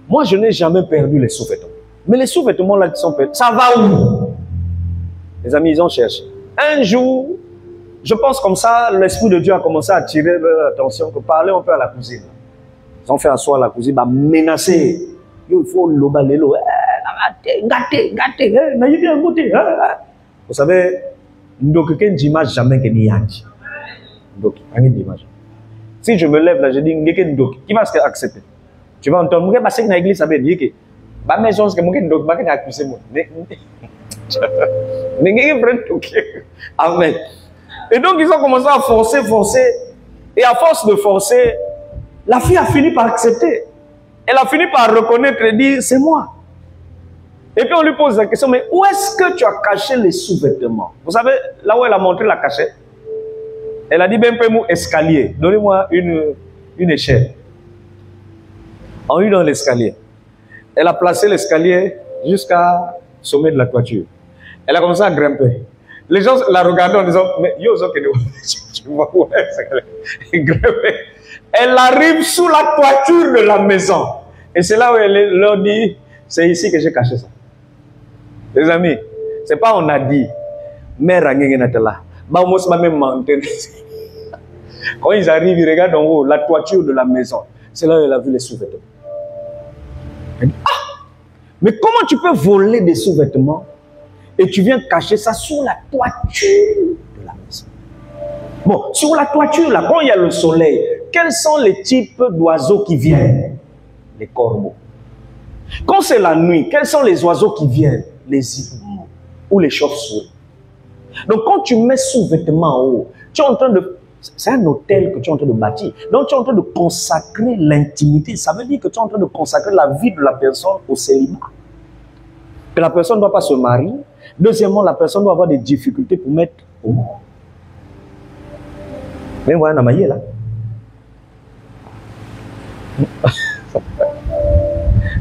moi je n'ai jamais perdu les sous-vêtements. Mais les sous-vêtements là qui sont perdus, ça va où? Les amis, ils ont cherché. Un jour, je pense comme ça, l'Esprit de Dieu a commencé à attirer leur attention, que parler un peu à la cousine. Ils ont fait asseoir la cousine, bah menacer. Il faut l'obalelo. Gâté. Vous savez, quelqu'un d'image jamais que n'y a. Si je me lève là, je dis qui va accepter? Tu vas entendre, moi, je vais l'église, ça veut dire que ma maison, c'est que moi, je vais accuser moi. Amen. Et donc, ils ont commencé à forcer. Et à force de forcer, la fille a fini par accepter. Elle a fini par reconnaître et dire, c'est moi. Et puis on lui pose la question, mais où est-ce que tu as caché les sous-vêtements? Vous savez, là où elle a montré la cachette, elle a dit, ben, mon escalier. Donnez-moi une échelle. En eu dans l'escalier. Elle a placé l'escalier jusqu'au sommet de la toiture. Elle a commencé à grimper. Les gens la regardaient en disant, mais yo, tu vois où elle grimper. Elle arrive sous la toiture de la maison. Et c'est là où elle leur dit, c'est ici que j'ai caché ça. Les amis, c'est pas on a dit, mère a gagné là. Quand ils arrivent, ils regardent en haut la toiture de la maison. C'est là où elle a vu les sous-vêtements. Elle dit, ah, mais comment tu peux voler des sous-vêtements et tu viens cacher ça sur la toiture de la maison? Bon, sur la toiture, là, quand il y a le soleil, quels sont les types d'oiseaux qui viennent? Les corbeaux. Quand c'est la nuit, quels sont les oiseaux qui viennent? Les hiboux ou les chauves-souris. Donc quand tu mets sous-vêtements en haut, tu es en train de... C'est un hôtel que tu es en train de bâtir. Donc tu es en train de consacrer l'intimité. Ça veut dire que tu es en train de consacrer la vie de la personne au célibat. Que la personne ne doit pas se marier. Deuxièmement, la personne doit avoir des difficultés pour mettre au monde. Mais voilà, on a maillé là.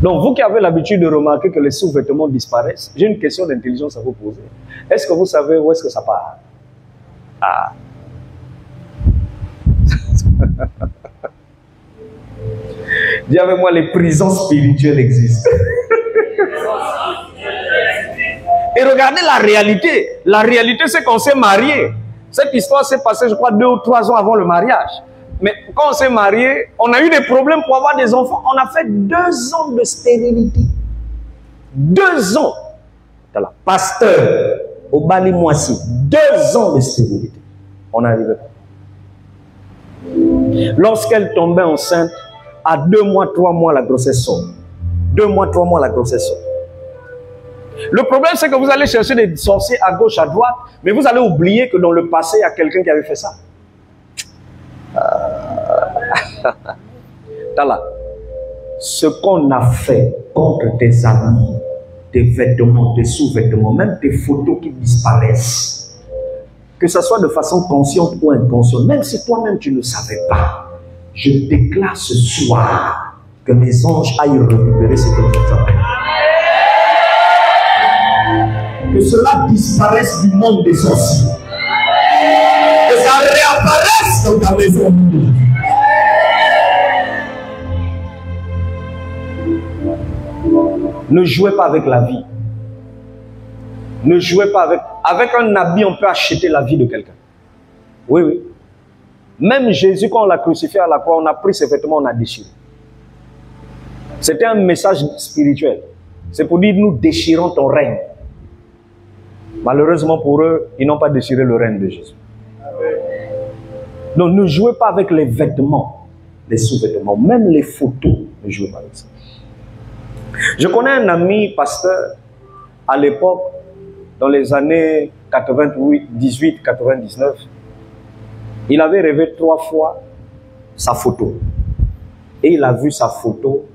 Donc, vous qui avez l'habitude de remarquer que les sous-vêtements disparaissent, j'ai une question d'intelligence à vous poser. Est-ce que vous savez où est-ce que ça part? Ah. Dis avec moi, les prisons spirituelles existent. Et regardez la réalité. La réalité, c'est qu'on s'est marié. Cette histoire s'est passée, je crois, 2 ou 3 ans avant le mariage. Mais quand on s'est marié, on a eu des problèmes pour avoir des enfants. On a fait 2 ans de stérilité. 2 ans. Voilà. Pasteur, au Bali Moissi, 2 ans de stérilité. On n'arrivait pas. Lorsqu'elle tombait enceinte, à 2 mois, 3 mois, la grossesse sort. 2 mois, 3 mois, la grossesse sort. Le problème, c'est que vous allez chercher des sorciers à gauche, à droite, mais vous allez oublier que dans le passé, il y a quelqu'un qui avait fait ça. Tala, ce qu'on a fait contre tes amis, tes vêtements, tes sous-vêtements, même tes photos qui disparaissent, que ce soit de façon consciente ou inconsciente, même si toi-même tu ne savais pas, je déclare ce soir que mes anges aillent récupérer ce que tu as fait. Que cela disparaisse du monde des sorciers. Que ça réapparaisse dans ta maison. Ne jouez pas avec la vie. Ne jouez pas avec... Avec un habit, on peut acheter la vie de quelqu'un. Oui, oui. Même Jésus, quand on l'a crucifié à la croix, on a pris ses vêtements, on a déchiré. C'était un message spirituel. C'est pour dire, nous déchirons ton règne. Malheureusement pour eux, ils n'ont pas déchiré le règne de Jésus. Donc ne jouez pas avec les vêtements, les sous-vêtements, même les photos, ne jouez pas avec ça. Je connais un ami pasteur, à l'époque, dans les années 98, 99, il avait rêvé 3 fois sa photo. Et il a vu sa photo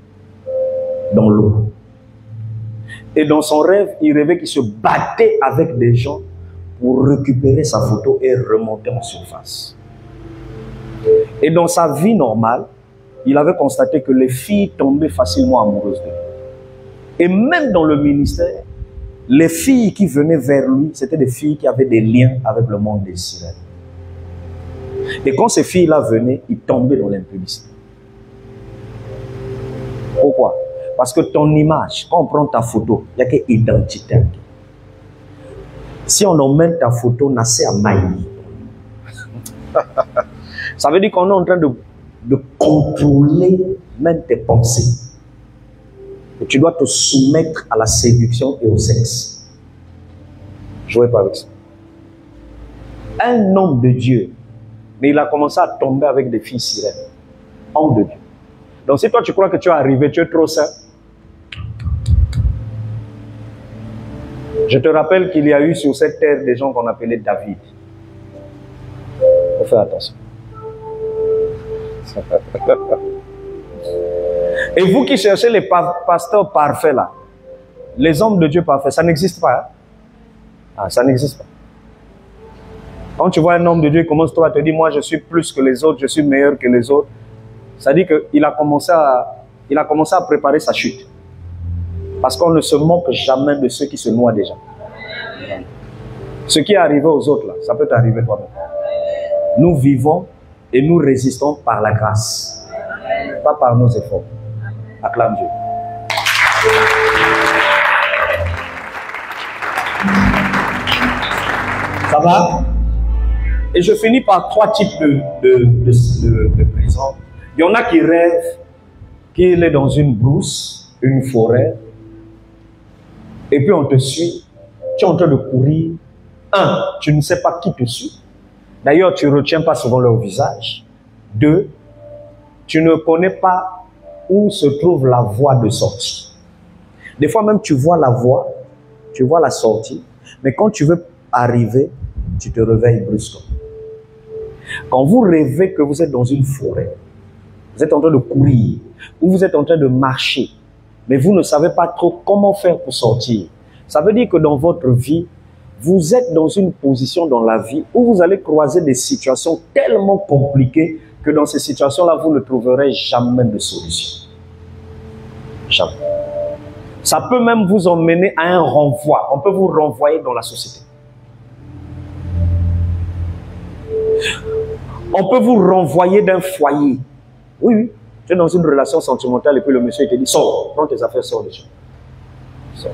dans l'eau. Et dans son rêve, il rêvait qu'il se battait avec des gens pour récupérer sa photo et remonter en surface. Et dans sa vie normale, il avait constaté que les filles tombaient facilement amoureuses de lui. Et même dans le ministère, les filles qui venaient vers lui, c'était des filles qui avaient des liens avec le monde des sirènes. Et quand ces filles-là venaient, ils tombaient dans l'impudicité. Pourquoi? Parce que ton image, quand on prend ta photo, il n'y a qu'une identité. Si on emmène ta photo, on a à maïs. Ça veut dire qu'on est en train de contrôler même tes pensées. Et tu dois te soumettre à la séduction et au sexe. Jouez pas avec ça. Un homme de Dieu, mais il a commencé à tomber avec des filles sirènes. Homme de Dieu. Donc si toi tu crois que tu es arrivé, tu es trop saint. Je te rappelle qu'il y a eu sur cette terre des gens qu'on appelait David. Il faut faire attention. Et vous qui cherchez les pasteurs parfaits là, les hommes de Dieu parfaits, ça n'existe pas. Hein? Ah, ça n'existe pas. Quand tu vois un homme de Dieu, il commence toi à te dire, moi je suis plus que les autres, je suis meilleur que les autres. Ça dit qu'il a commencé à préparer sa chute. Parce qu'on ne se moque jamais de ceux qui se noient déjà. Ce qui est arrivé aux autres là, ça peut t'arriver toi-même. Nous vivons et nous résistons par la grâce, pas par nos efforts. Acclame Dieu. Ça va? Et je finis par 3 types de prisons. Il y en a qui rêvent qu'il est dans une brousse, une forêt, et puis on te suit, tu es en train de courir. 1, tu ne sais pas qui te suit. D'ailleurs, tu ne retiens pas souvent leur visage. 2, tu ne connais pas où se trouve la voie de sortie. Des fois même, tu vois la voie, tu vois la sortie, mais quand tu veux arriver, tu te réveilles brusquement. Quand vous rêvez que vous êtes dans une forêt, vous êtes en train de courir, ou vous êtes en train de marcher, mais vous ne savez pas trop comment faire pour sortir, ça veut dire que dans votre vie, vous êtes dans une position dans la vie où vous allez croiser des situations tellement compliquées que dans ces situations-là, vous ne trouverez jamais de solution. Jamais. Ça peut même vous emmener à un renvoi. On peut vous renvoyer dans la société. On peut vous renvoyer d'un foyer. Oui, oui. Tu es dans une relation sentimentale et puis le monsieur te dit, sors, prends tes affaires, sors de chez toi.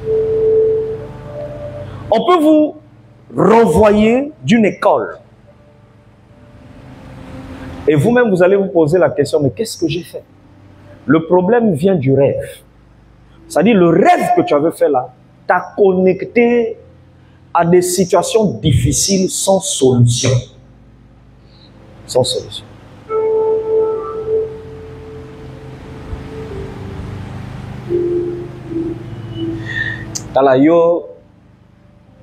On peut vous renvoyer d'une école. Et vous-même, vous allez vous poser la question, mais qu'est-ce que j'ai fait? Le problème vient du rêve. C'est-à-dire, le rêve que tu avais fait là, t'a connecté à des situations difficiles sans solution. Sans solution. Talayo,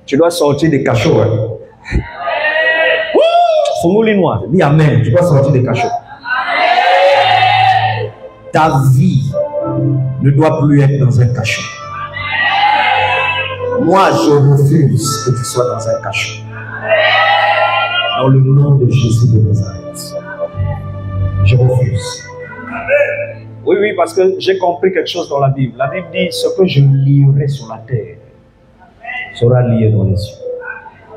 tu dois sortir des cachots. Hein? Fongolinois, dis Amen. Tu dois sortir des cachots. Amen. Ta vie ne doit plus être dans un cachot. Amen. Moi, je refuse que tu sois dans un cachot. Amen. Dans le nom de Jésus de Nazareth. Je refuse. Amen. Oui, oui, parce que j'ai compris quelque chose dans la Bible. La Bible dit, ce que je lierai sur la terre sera lié dans les cieux.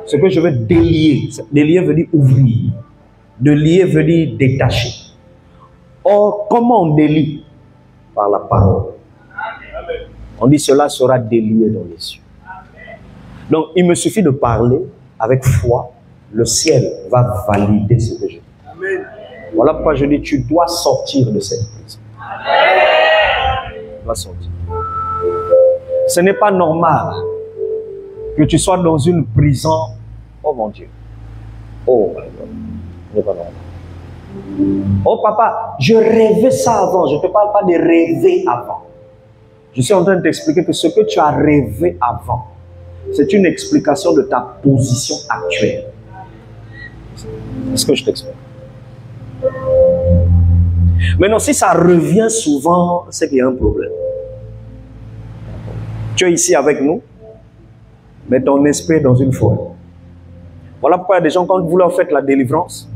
Ce que je veux délier, délier veut dire ouvrir. De lier veut dire détacher. Or, comment on délie? Par la parole. On dit cela sera délié dans les cieux. Donc, il me suffit de parler avec foi. Le ciel va valider ce que je dis. Voilà pourquoi je dis, tu dois sortir de cette prison. Tu dois sortir. Ce n'est pas normal que tu sois dans une prison. Oh mon Dieu. Oh my God. Ce n'est pas normal. Oh papa, je rêvais ça avant. Je ne te parle pas de rêver avant. Je suis en train de t'expliquer que ce que tu as rêvé avant, c'est une explication de ta position actuelle. C'est ce que je t'explique. Maintenant, si ça revient souvent, c'est qu'il y a un problème. Tu es ici avec nous, mais ton esprit est dans une forêt. Voilà pourquoi il y a des gens, quand vous leur faites la délivrance,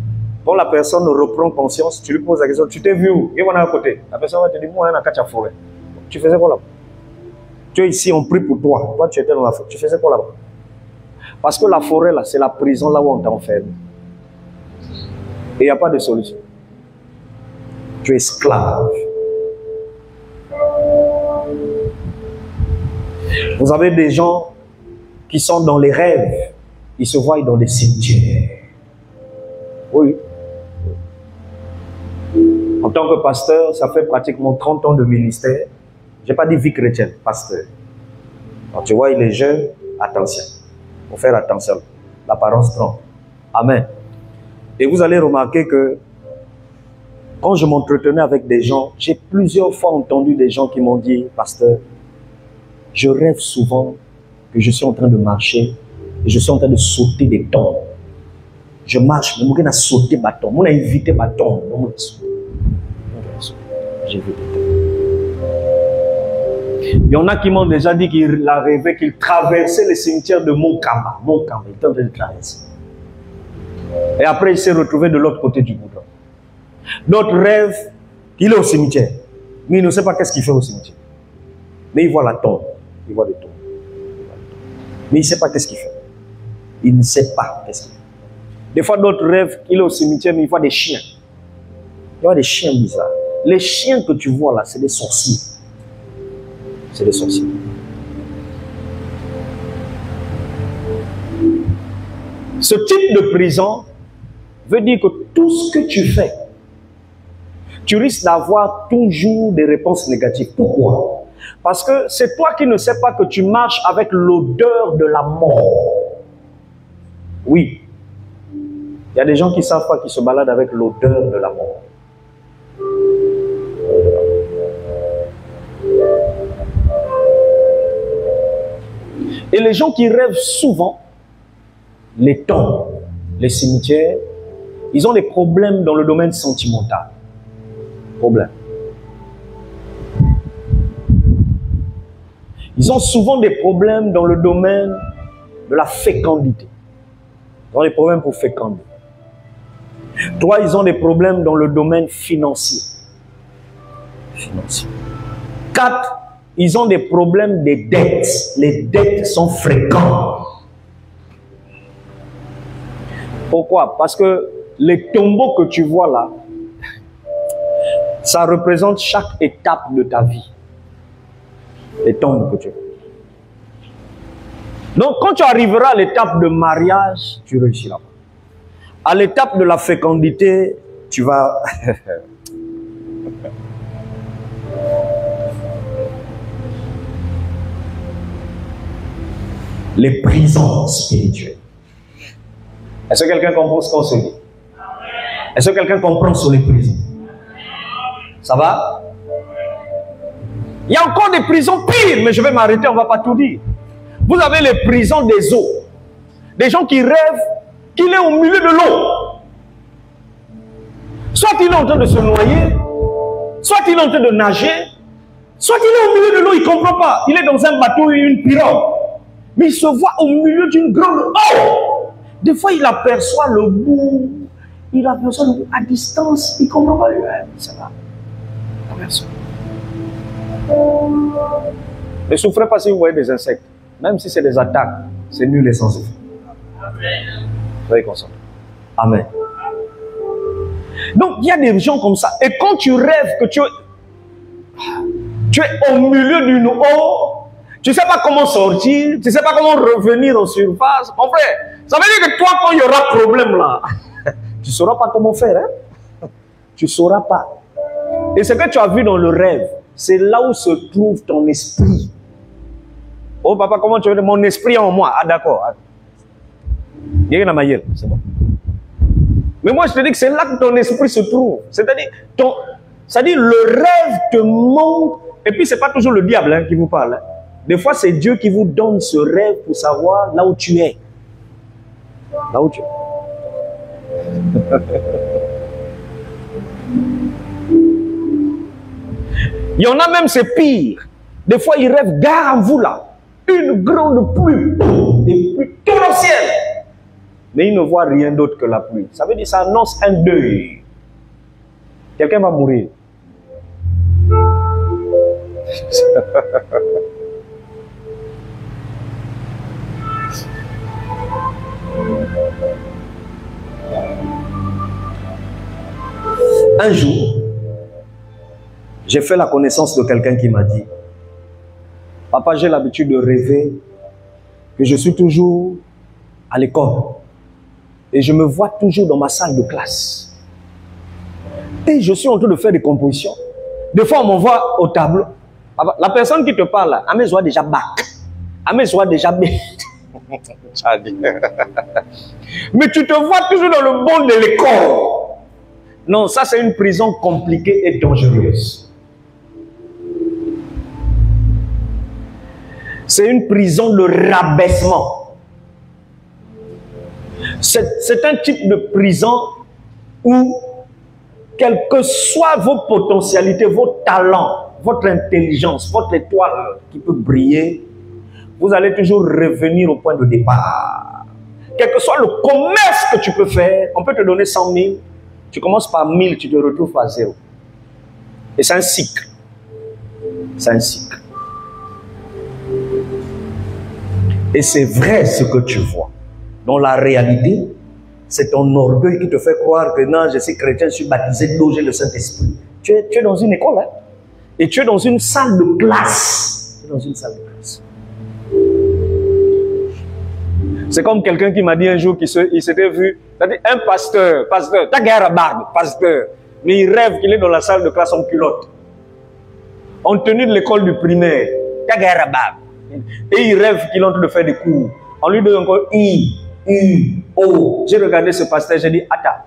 quand la personne reprend conscience, tu lui poses la question, tu t'es vu où? Et on est à côté. La personne va te dire, moi, on est à forêt. Tu faisais quoi là-bas? Tu es ici, on prie pour toi. Toi, tu étais dans la forêt. Tu faisais quoi là-bas? Parce que la forêt, là, c'est la prison là où on t'enferme. Et il n'y a pas de solution. Tu es esclave. Vous avez des gens qui sont dans les rêves. Ils se voient dans des cimetières. Oui. En tant que pasteur, ça fait pratiquement 30 ans de ministère. Je n'ai pas dit vie chrétienne, pasteur. Quand tu vois, il est jeune, attention. Il faut faire attention. L'apparence trompe. Amen. Et vous allez remarquer que quand je m'entretenais avec des gens, j'ai plusieurs fois entendu des gens qui m'ont dit, pasteur, je rêve souvent que je suis en train de marcher et je suis en train de sauter des tombes. Je marche, mais je vais sauter bâton. Je vais éviter bâton. J'ai vu. Il y en a qui m'ont déjà dit qu'il a rêvé qu'il traversait le cimetière de Monkama. Monkama, il était en train de traverser. Et après, il s'est retrouvé de l'autre côté du boudin. D'autres rêvent qu'il est au cimetière. Mais il ne sait pas qu'est-ce qu'il fait au cimetière. Mais il voit la tombe. Il voit les tombes. Mais il ne sait pas qu'est-ce qu'il fait. Il ne sait pas qu'est-ce qu'il fait. Des fois, d'autres rêvent qu'il est au cimetière, mais il voit des chiens. Il voit des chiens bizarres. Les chiens que tu vois là, c'est des sorciers. C'est des sorciers. Ce type de prison veut dire que tout ce que tu fais, tu risques d'avoir toujours des réponses négatives. Pourquoi? Parce que c'est toi qui ne sais pas que tu marches avec l'odeur de la mort. Oui. Il y a des gens qui ne savent pas qu'ils se baladent avec l'odeur de la mort. Et les gens qui rêvent souvent, les tombes, les cimetières, ils ont des problèmes dans le domaine sentimental. Problème. Ils ont souvent des problèmes dans le domaine de la fécondité. Ils ont des problèmes pour féconder. 3, ils ont des problèmes dans le domaine financier. 4, ils ont des problèmes des dettes. Les dettes sont fréquentes. Pourquoi? Parce que les tombeaux que tu vois là, ça représente chaque étape de ta vie. Les tombes que tu vois. Donc, quand tu arriveras à l'étape de mariage, tu réussiras. À l'étape de la fécondité, tu vas... Les prisons spirituelles. Est-ce que quelqu'un comprend ce qu'on se dit? Est-ce que quelqu'un comprend sur les prisons? Ça va? Il y a encore des prisons pires, mais je vais m'arrêter, on ne va pas tout dire. Vous avez les prisons des eaux. Des gens qui rêvent qu'il est au milieu de l'eau. Soit il est en train de se noyer, soit il est en train de nager, soit il est au milieu de l'eau, il ne comprend pas. Il est dans un bateau et une pirogue. Mais il se voit au milieu d'une grande eau. Des fois, il aperçoit le bout. Il aperçoit le bout à distance. Il ne comprend pas lui-même. Ça va. Ne souffrez pas si vous voyez des insectes. Même si c'est des attaques, c'est nul et sans effet. Soyez concentrés. Amen. Donc, il y a des gens comme ça. Et quand tu rêves que tu es au milieu d'une eau, tu ne sais pas comment sortir, tu ne sais pas comment revenir en surface. Mon frère, ça veut dire que toi, quand il y aura problème là, tu ne sauras pas comment faire. Hein? tu ne sauras pas. Et ce que tu as vu dans le rêve, c'est là où se trouve ton esprit. Oh papa, comment tu veux dire mon esprit en moi? Ah d'accord. Il y a une c'est bon. Mais moi je te dis que c'est là que ton esprit se trouve. C'est-à-dire, le rêve te montre. Et puis c'est pas toujours le diable hein, qui vous parle. Hein. Des fois c'est Dieu qui vous donne ce rêve pour savoir là où tu es. Là où tu es. Il y en a même, c'est pire. Des fois, ils rêvent, gare en vous là, une grande pluie, des pluies torrentielles. Mais ils ne voient rien d'autre que la pluie. Ça veut dire, ça annonce un deuil. Quelqu'un va mourir. Un jour, j'ai fait la connaissance de quelqu'un qui m'a dit, papa, j'ai l'habitude de rêver que je suis toujours à l'école et je me vois toujours dans ma salle de classe. Et je suis en train de faire des compositions. Des fois, on m'envoie au tableau. La personne qui te parle, là, elle me voit déjà bac. Elle me voit déjà bête. Mais tu te vois toujours dans le monde de l'école. Non, ça c'est une prison compliquée et dangereuse. C'est une prison de rabaissement. C'est un type de prison où, quelles que soient vos potentialités, vos talents, votre intelligence, votre étoile qui peut briller, vous allez toujours revenir au point de départ. Quel que soit le commerce que tu peux faire, on peut te donner 100 000, tu commences par 1000, tu te retrouves à 0. Et c'est un cycle. C'est un cycle. Et c'est vrai ce que tu vois. Dans la réalité, c'est ton orgueil qui te fait croire que non, je suis chrétien, je suis baptisé, logé le Saint-Esprit. Tu es dans une école, hein? Et tu es dans une salle de classe. Tu es dans une salle de classe. C'est comme quelqu'un qui m'a dit un jour qu'il s'était vu, un pasteur, t'as guère à barbe, pasteur, mais il rêve qu'il est dans la salle de classe en culotte. En tenue de l'école du primaire, t'as guère à barbe. Et il rêve qu'il est en train de faire des cours. On lui donne encore I, U, O. J'ai regardé ce pasteur, j'ai dit, attends.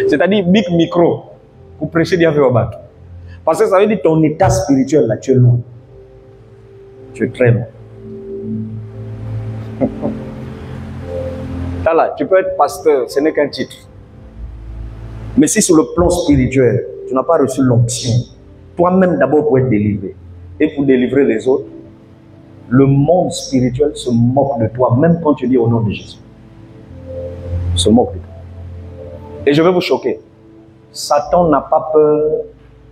C'est-à-dire, big micro, pour prêcher bien fait au bac. Parce que ça veut dire ton état spirituel, là, tu es loin. Tu es très loin. Là, tu peux être pasteur, ce n'est qu'un titre. Mais si sur le plan spirituel, tu n'as pas reçu l'onction, toi-même d'abord pour être délivré, et pour délivrer les autres, le monde spirituel se moque de toi, même quand tu dis au nom de Jésus. Il se moque de toi. Et je vais vous choquer. Satan n'a pas peur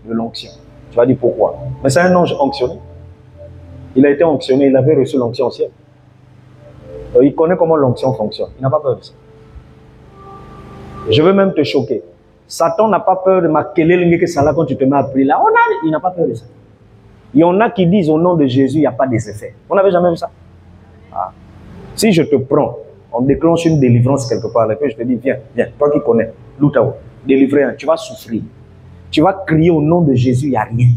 de l'onction. Tu vas dire pourquoi? Mais c'est un ange onctionné. Il a été onctionné, il avait reçu l'onction au ciel. Il connaît comment l'onction fonctionne. Il n'a pas peur de ça. Je veux même te choquer. Satan n'a pas peur de maquiller que ça là quand tu te mets à prier là. Il n'a pas peur de ça. Il y en a qui disent au nom de Jésus, il n'y a pas des effets. On n'avait jamais vu ça. Ah. Si je te prends, on déclenche une délivrance quelque part, et puis je te dis, viens, toi qui connais, Loutao, délivrer un, tu vas souffrir. Tu vas crier au nom de Jésus, il n'y a rien.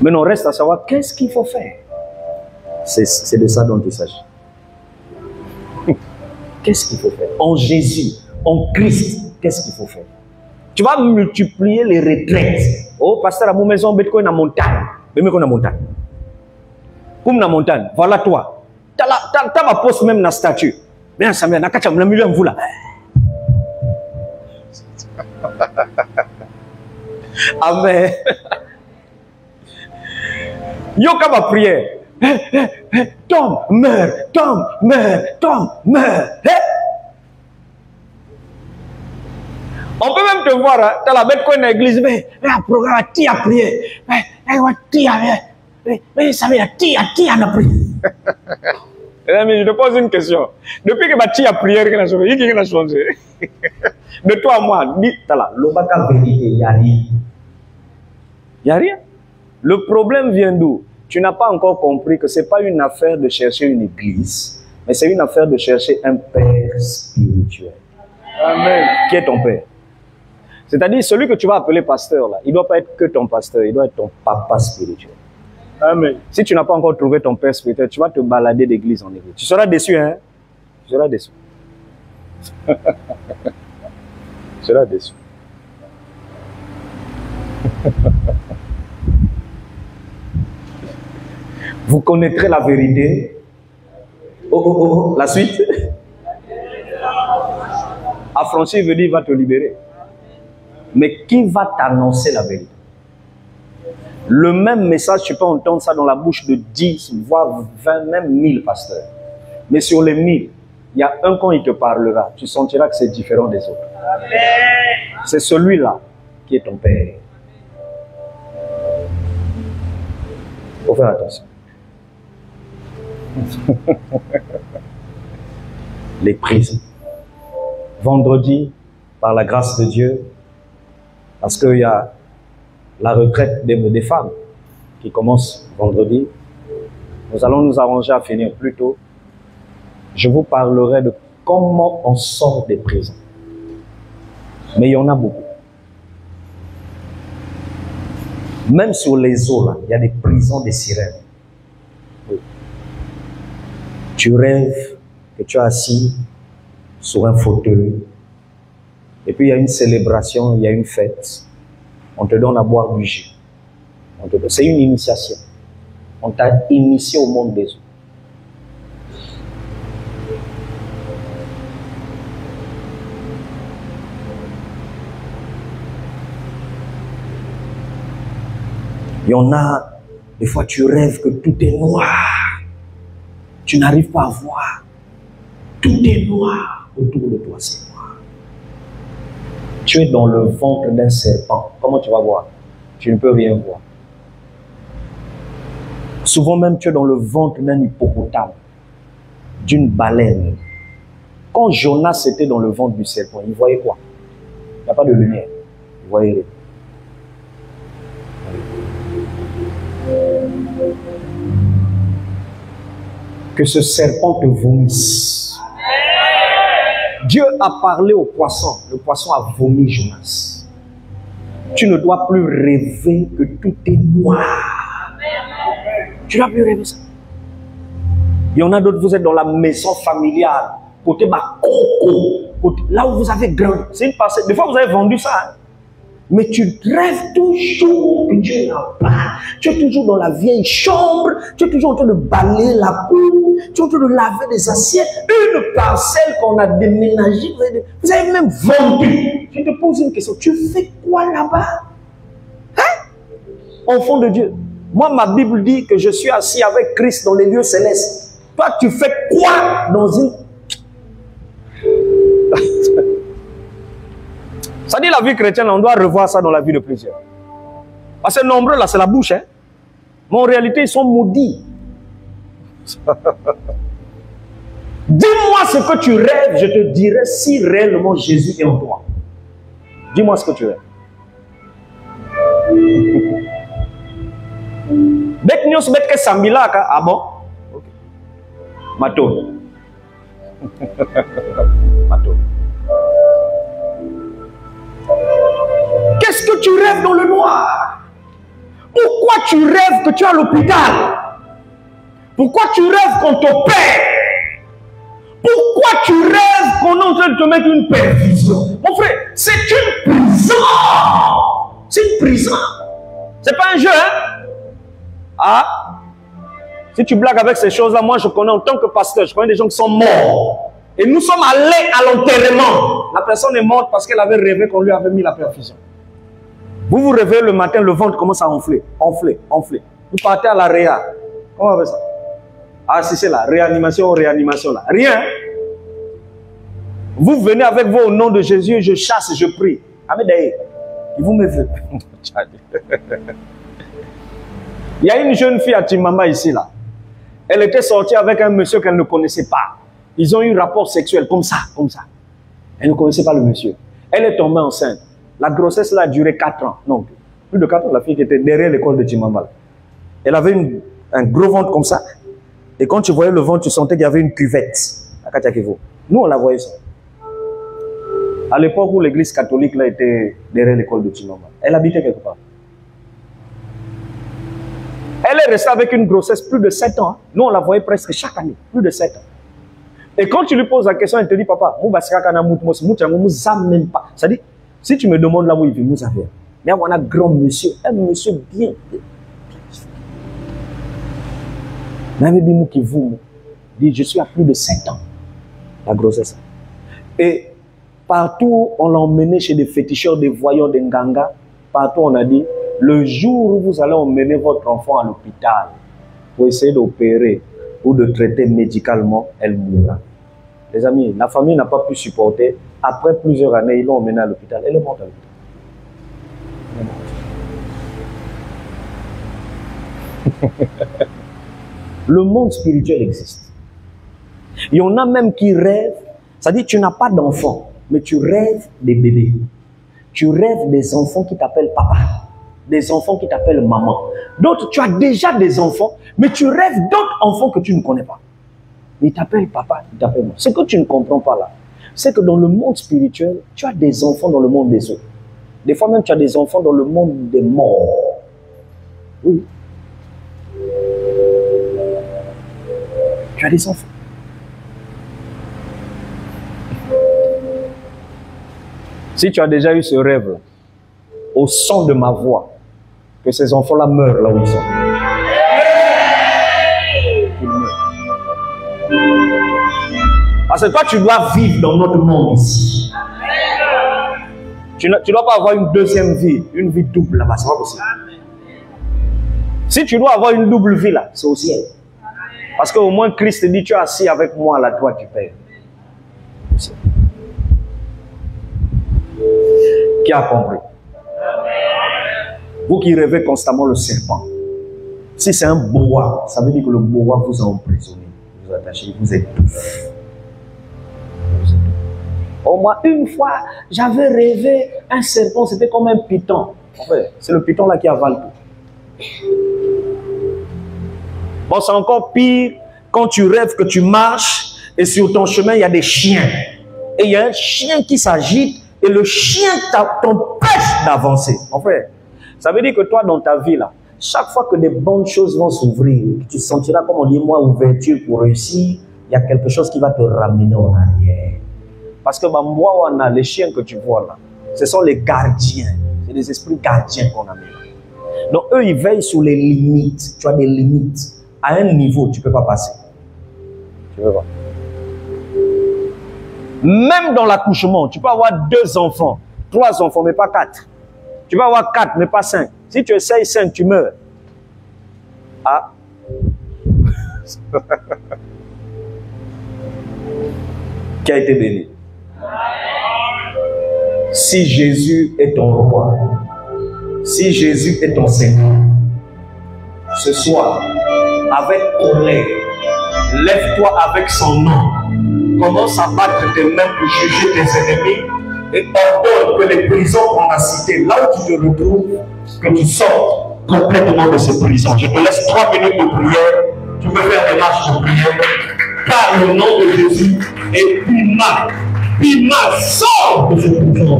Maintenant, on reste à savoir qu'est-ce qu'il faut faire. C'est de ça dont il s'agit. Qu'est-ce qu'il faut faire? En Jésus, en Christ, qu'est-ce qu'il faut faire? Tu vas multiplier les retraites. Oh, pasteur, à mon maison, on a une montagne. Mais on a une montagne. Comme la montagne, voilà toi. T'as ma poste même dans la statue. Bien, ça me dit, on a milieu vous là. Amen. Yo, comme ma prière. Tom, meurs, Tom, meurs, Tom, meurs. On peut même te voir, hein, dans la bête qu'on est l'église, mais un programme, tu as prié. Mais ça veut dire, tu as prié. Mais je te pose une question. Depuis que tu as prié, qu'est-ce qui a changé? De toi à moi, dis, l'obaka vérité, il n'y a rien. Il n'y a rien. Le problème vient d'où? Tu n'as pas encore compris que ce n'est pas une affaire de chercher une église, mais c'est une affaire de chercher un Père père spirituel. Amen. Qui est ton père? C'est-à-dire, celui que tu vas appeler pasteur, là, il ne doit pas être que ton pasteur, il doit être ton papa spirituel. Amen. Si tu n'as pas encore trouvé ton père spirituel, tu vas te balader d'église en église. Tu seras déçu, hein? Tu seras déçu. Tu seras déçu. Vous connaîtrez la vérité. Oh, oh, oh, la suite. Affranchir veut dire il va te libérer. Mais qui va t'annoncer la vérité? Le même message, tu peux entendre ça dans la bouche de 10, voire 20, même 1000 pasteurs. Mais sur les 1000, il y a un quand il te parlera, tu sentiras que c'est différent des autres. C'est celui-là qui est ton père. Il faut faire attention. Les prisons. Vendredi, par la grâce de Dieu, parce qu'il y a la retraite des femmes qui commence vendredi, nous allons nous arranger à finir plus tôt. Je vous parlerai de comment on sort des prisons. Mais il y en a beaucoup. Même sur les eaux, là, il y a des prisons des sirènes. Oui. Tu rêves que tu es assis sur un fauteuil. Et puis il y a une célébration, il y a une fête. On te donne à boire du jus. C'est une initiation. On t'a initié au monde des eaux. Il y en a, des fois tu rêves que tout est noir. Tu n'arrives pas à voir. Tout est noir autour de toi, c'est noir. Tu es dans le ventre d'un serpent. Comment tu vas voir? Tu ne peux rien voir. Souvent même, tu es dans le ventre d'un hippopotame, d'une baleine. Quand Jonas était dans le ventre du serpent, il voyait quoi? Il n'y a pas de lumière. Il voyait rien. Que ce serpent te vomisse. Dieu a parlé au poisson. Le poisson a vomi Jonas. Tu ne dois plus rêver que tout est noir. Tu ne dois plus rêver ça. Il y en a d'autres, vous êtes dans la maison familiale. Côté Bakoko. Là où vous avez grandi. C'est une parcelle. Des fois, vous avez vendu ça. Hein? Mais tu rêves toujours que Dieu n'a pas. Tu es toujours dans la vieille chambre. Tu es toujours en train de balayer la cour. Tu es en train de laver des assiettes. Une parcelle qu'on a déménagée. Vous avez même vendu. Je te pose une question. Tu fais quoi là-bas? Hein? Enfant de Dieu. Moi, ma Bible dit que je suis assis avec Christ dans les lieux célestes. Toi, tu fais quoi dans une... Ça dit la vie chrétienne, on doit revoir ça dans la vie de plusieurs. Parce que nombreux là, c'est la bouche. Hein? Mais en réalité, ils sont maudits. Dis-moi ce que tu rêves, je te dirai si réellement Jésus est en toi. Dis-moi ce que tu rêves. Bek news bet ke sambila ka abo. Mato. Mato. Qu'est-ce que tu rêves dans le noir? Pourquoi tu rêves que tu es à l'hôpital? Pourquoi tu rêves qu'on t'opère? Pourquoi tu rêves qu'on est en train de te mettre une perfusion? Mon frère, c'est une prison. C'est une prison. C'est pas un jeu, hein? Ah? Si tu blagues avec ces choses-là, moi je connais en tant que pasteur, je connais des gens qui sont morts. Et nous sommes allés à l'enterrement. La personne est morte parce qu'elle avait rêvé qu'on lui avait mis la perfusion. Vous vous réveillez le matin, le ventre commence à enfler, enfler, enfler. Vous partez à la réa. Comment on appelle ça? Ah, si c'est la réanimation, réanimation là. Rien. Vous venez avec vous au nom de Jésus, je chasse, je prie. Amédaï, il vous me veut. Il y a une jeune fille à Timama ici là. Elle était sortie avec un monsieur qu'elle ne connaissait pas. Ils ont eu un rapport sexuel comme ça, comme ça. Elle ne connaissait pas le monsieur. Elle est tombée enceinte. La grossesse là a duré 4 ans. Non, plus de 4 ans, la fille qui était derrière l'école de Timama. Elle avait un gros ventre comme ça. Et quand tu voyais le ventre, tu sentais qu'il y avait une cuvette à Katiakevo. Nous, on la voyait ça. À l'époque où l'église catholique là, était derrière l'école de Tinoma, elle habitait quelque part. Elle est restée avec une grossesse plus de 7 ans. Nous, on la voyait presque chaque année, plus de 7 ans. Et quand tu lui poses la question, elle te dit, papa, même pas. C'est-à-dire, si tu me demandes là où il vit, nous avons. Mais on a un grand monsieur, un monsieur bien. Qui vous dit, je suis à plus de 7 ans, la grossesse. Et partout, on l'a emmené chez des féticheurs, des voyants, des nganga. Partout, on a dit, le jour où vous allez emmener votre enfant à l'hôpital pour essayer d'opérer ou de traiter médicalement, elle mourra. Les amis, la famille n'a pas pu supporter. Après plusieurs années, ils l'ont emmenée à l'hôpital. Elle est morte à l'hôpital. Le monde spirituel existe. Il y en a même qui rêvent. C'est-à-dire, tu n'as pas d'enfant, mais tu rêves des bébés. Tu rêves des enfants qui t'appellent papa. Des enfants qui t'appellent maman. D'autres, tu as déjà des enfants, mais tu rêves d'autres enfants que tu ne connais pas. Ils t'appellent papa, ils t'appellent maman. Ce que tu ne comprends pas là, c'est que dans le monde spirituel, tu as des enfants dans le monde des eaux. Des fois même, tu as des enfants dans le monde des morts. Oui. Tu as des enfants. Si tu as déjà eu ce rêve, au son de ma voix, que ces enfants-là meurent là où ils sont. Ils meurent. Parce que toi, tu dois vivre dans notre monde ici. Tu ne dois pas avoir une deuxième vie, une vie double là-bas, c'est pas possible. Si tu dois avoir une double vie là, c'est au ciel. Parce qu'au moins Christ dit, tu es assis avec moi à la droite du Père. Qui a compris? Vous qui rêvez constamment le serpent. Si c'est un boa, ça veut dire que le boa vous a emprisonné, vous attachez, vous étouffe. Au moins une fois, j'avais rêvé un serpent, c'était comme un python. En fait, c'est le python là qui avale tout. Bon, c'est encore pire quand tu rêves que tu marches et sur ton chemin, il y a des chiens. Et il y a un chien qui s'agite et le chien t'empêche d'avancer. En fait, ça veut dire que toi, dans ta vie, là, chaque fois que des bonnes choses vont s'ouvrir, tu sentiras, comme on dit, moi, ouverture pour réussir, il y a quelque chose qui va te ramener en arrière. Parce que moi, on a les chiens que tu vois là, ce sont les gardiens. C'est des esprits gardiens qu'on a mis. Donc, eux, ils veillent sur les limites. Tu as des limites. À un niveau, tu ne peux pas passer. Tu peux pas. Même dans l'accouchement, tu peux avoir 2 enfants, 3 enfants, mais pas 4. Tu peux avoir 4, mais pas 5. Si tu essayes 5, tu meurs. Ah. Qui a été béni. Si Jésus est ton roi, si Jésus est ton Seigneur, ce soir, avec colère, lève-toi avec son nom. Commence à battre tes mains pour juger tes ennemis et ordonne que les prisons qu'on a citées, là où tu te retrouves, que tu sortes complètement de ces prisons. Je te laisse 3 minutes de prière. Tu peux faire des marches de prière. Par le nom de Jésus. Et Pima, sors de cette prison.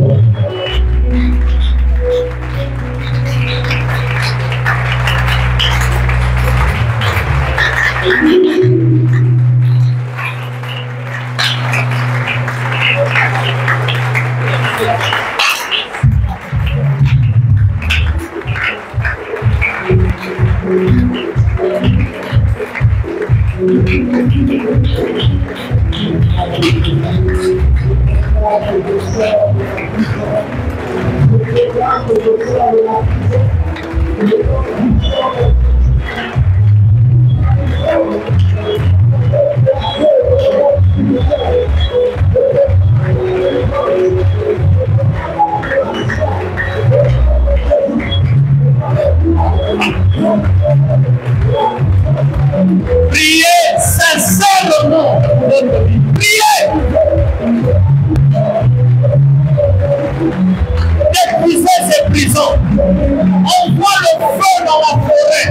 Priez sincèrement. Priez. Détruisez ces prisons. Envoie le feu dans la forêt.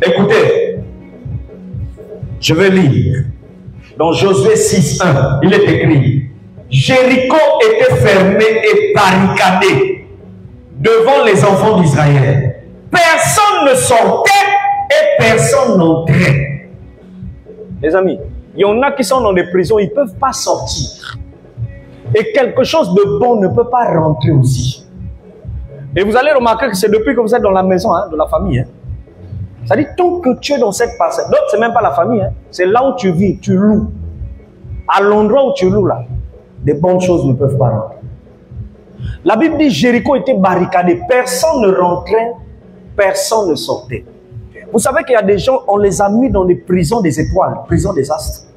Écoutez, je vais lire. Dans Josué 6:1, il est écrit: Jéricho était fermé et barricadé devant les enfants d'Israël. Personne ne sortait et personne n'entrait. Les amis, il y en a qui sont dans des prisons, ils ne peuvent pas sortir. Et quelque chose de bon ne peut pas rentrer aussi. Et vous allez remarquer que c'est depuis que vous êtes dans la maison, hein, de la famille. Hein. C'est-à-dire, tant que tu es dans cette parcelle, donc c'est même pas la famille, hein, c'est là où tu vis, tu loues. À l'endroit où tu loues là, des bonnes choses ne peuvent pas rentrer. La Bible dit Jéricho était barricadé, personne ne rentrait, personne ne sortait. Vous savez qu'il y a des gens, on les a mis dans des prisons des étoiles, prisons des astres.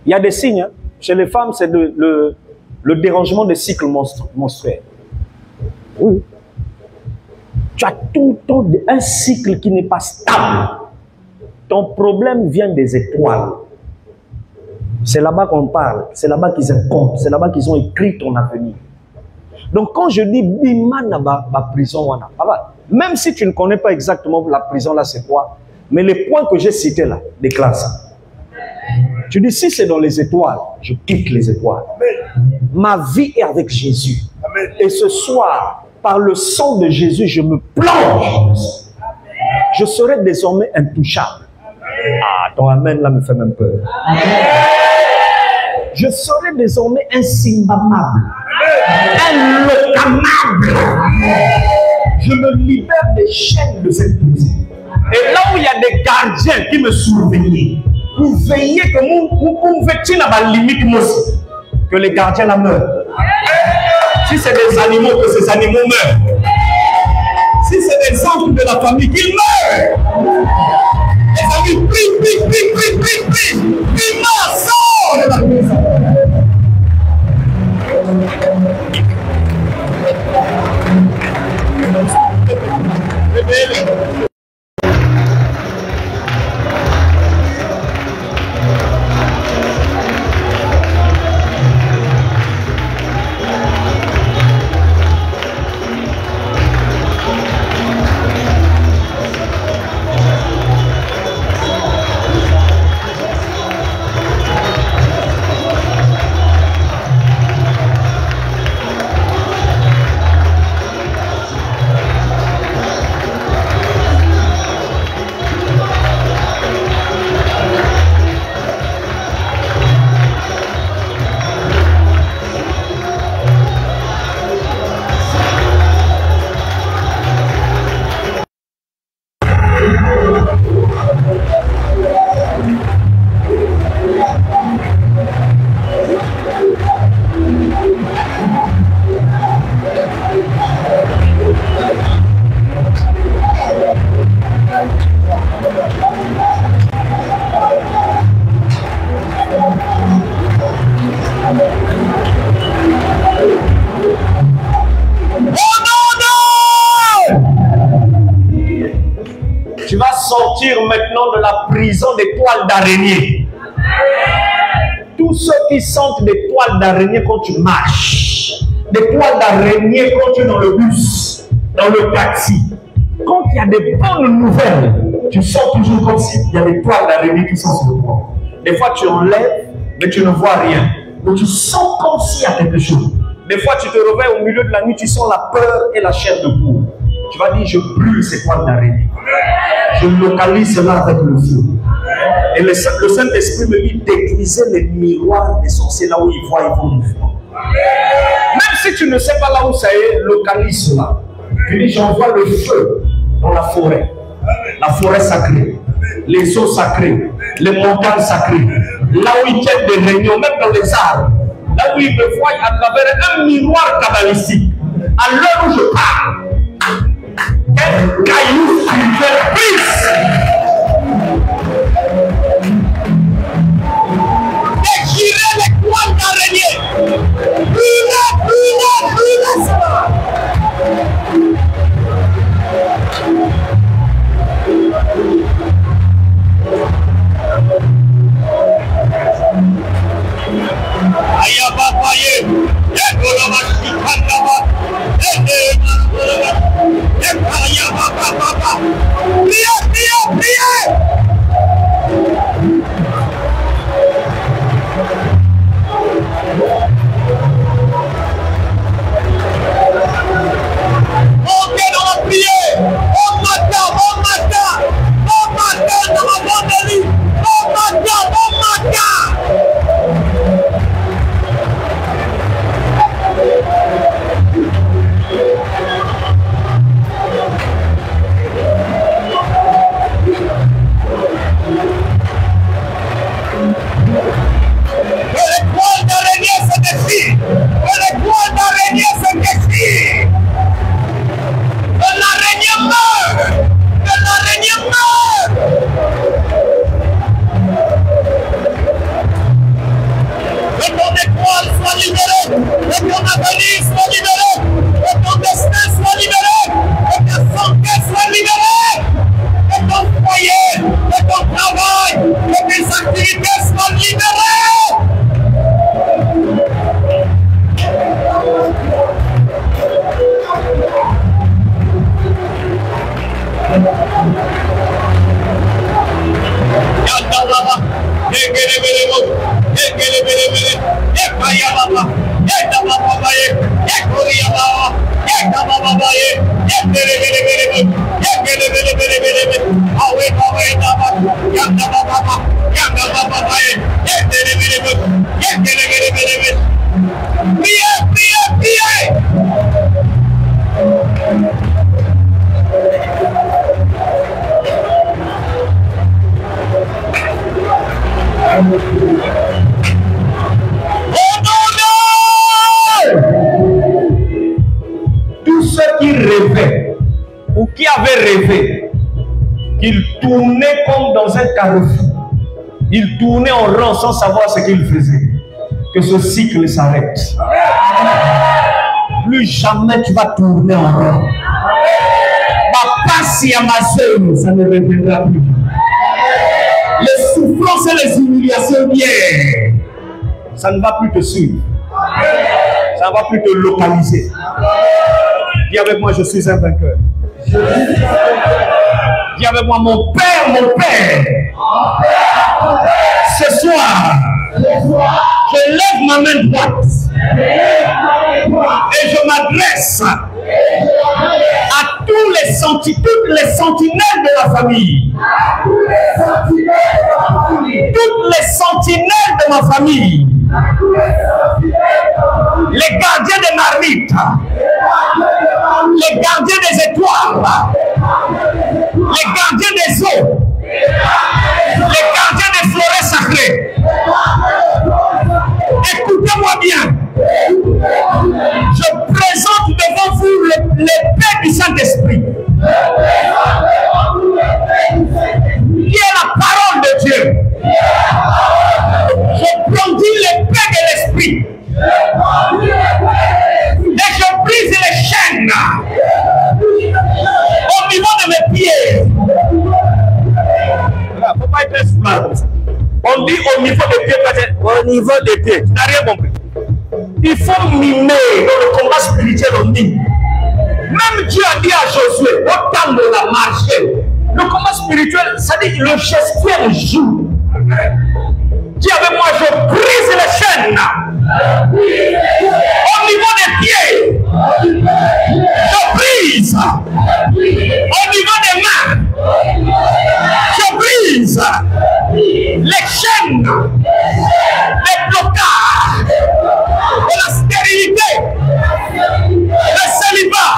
Il y a des signes, hein. Chez les femmes, c'est le dérangement des cycles menstruels. Oui. Tu as tout le temps un cycle qui n'est pas stable. Ton problème vient des étoiles. C'est là-bas qu'on parle, c'est là-bas qu'ils incomptent, c'est là-bas qu'ils ont écrit ton avenir. Donc quand je dis Bimana ma prison, même si tu ne connais pas exactement la prison là c'est quoi, mais les points que j'ai cités là, déclare ça. Tu dis si c'est dans les étoiles, je quitte les étoiles. Ma vie est avec Jésus. Et ce soir, par le sang de Jésus, je me plonge. Je serai désormais intouchable. Ah, ton amen là me fait même peur. Je serai désormais insimmable, inlocamable. Je me libère des chaînes de cette prison. Et là où il y a des gardiens qui me surveillent, vous veillez que vous faites la limite que les gardiens la meurent. Si c'est des animaux, que ces animaux meurent. Si c'est des enfants de la famille, qu'ils meurent. Les amis, prie. Prie, sort de la prison. Tu vas sortir maintenant de la prison des toiles d'araignée. Tous ceux qui sentent des toiles d'araignée quand tu marches, des toiles d'araignée quand tu es dans le bus, dans le taxi. Quand il y a des bonnes nouvelles, tu sens toujours comme s'il y a des toiles d'araignée qui sont sur le toit. Des fois, tu enlèves, mais tu ne vois rien. Mais tu sens comme s'il y a quelque chose. Des fois, tu te réveilles au milieu de la nuit, tu sens la peur et la chair de poule. Tu vas dire, je brûle ces toiles d'araignée. Je localise cela avec le feu. Et le Saint-Esprit me dit d'égliser les miroirs des sorciers là où ils voient mouvement. Même si tu ne sais pas là où ça est, localise cela. Je dis, j'envoie le feu dans la forêt sacrée, les eaux sacrées, les montagnes sacrées, là où ils tiennent des réunions, même dans les arbres, là où ils me voient à travers un miroir cabalistique. À l'heure où je parle, un caillou spirituel brise. Déchirez les toiles d'araignée. Brûlez cela. Tous ceux qui rêvaient ou qui avaient rêvé qu'ils tournaient comme dans un carrefour, ils tournaient en rond sans savoir ce qu'ils faisaient, que ce cycle s'arrête. Plus jamais tu vas tourner en rond. Si à ma soeur, ça ne reviendra plus. Les souffrances et les humiliations viennent. Ça ne va plus te suivre. Ça ne va plus te localiser. Dis avec moi, je suis un vainqueur. Dis avec moi, mon Père, mon Père. Ce soir, je lève ma main droite et je m'adresse à toutes les sentinelles de la famille. Toutes les sentinelles de ma famille. Les gardiens des marmites. Les gardiens des étoiles. Les gardiens des eaux. Les gardiens des forêts sacrées. Écoutez-moi bien. Je présente devant vous l'épée du Saint-Esprit, qui est la parole de Dieu. Je brandis l'épée de l'Esprit et je brise les chaînes au niveau de mes pieds. mal comme ça. On dit au niveau des pieds, au niveau des pieds. Tu n'as rien compris. Il faut mimer dans le combat spirituel, on mime. Même Dieu a dit à Josué, au temps de la marche, le combat spirituel, ça dit le gestuel joue. Dis avec moi, je brise les chaînes. Au niveau des pieds, je brise. Au niveau des mains, je brise les chaînes, les blocages de la stérilité, le célibat,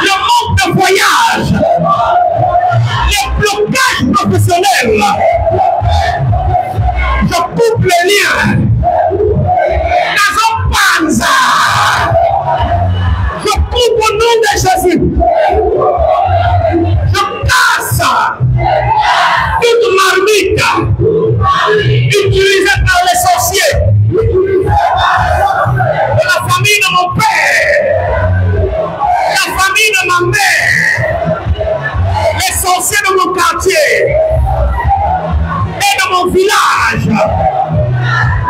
le manque de voyage, les blocages professionnels. Je coupe les liens. Panza. Je coupe au nom de Jésus. Je casse toute marmite utilisée par les sorciers de la famille de mon père, la famille de ma mère, les sorciers de mon quartier et de mon village,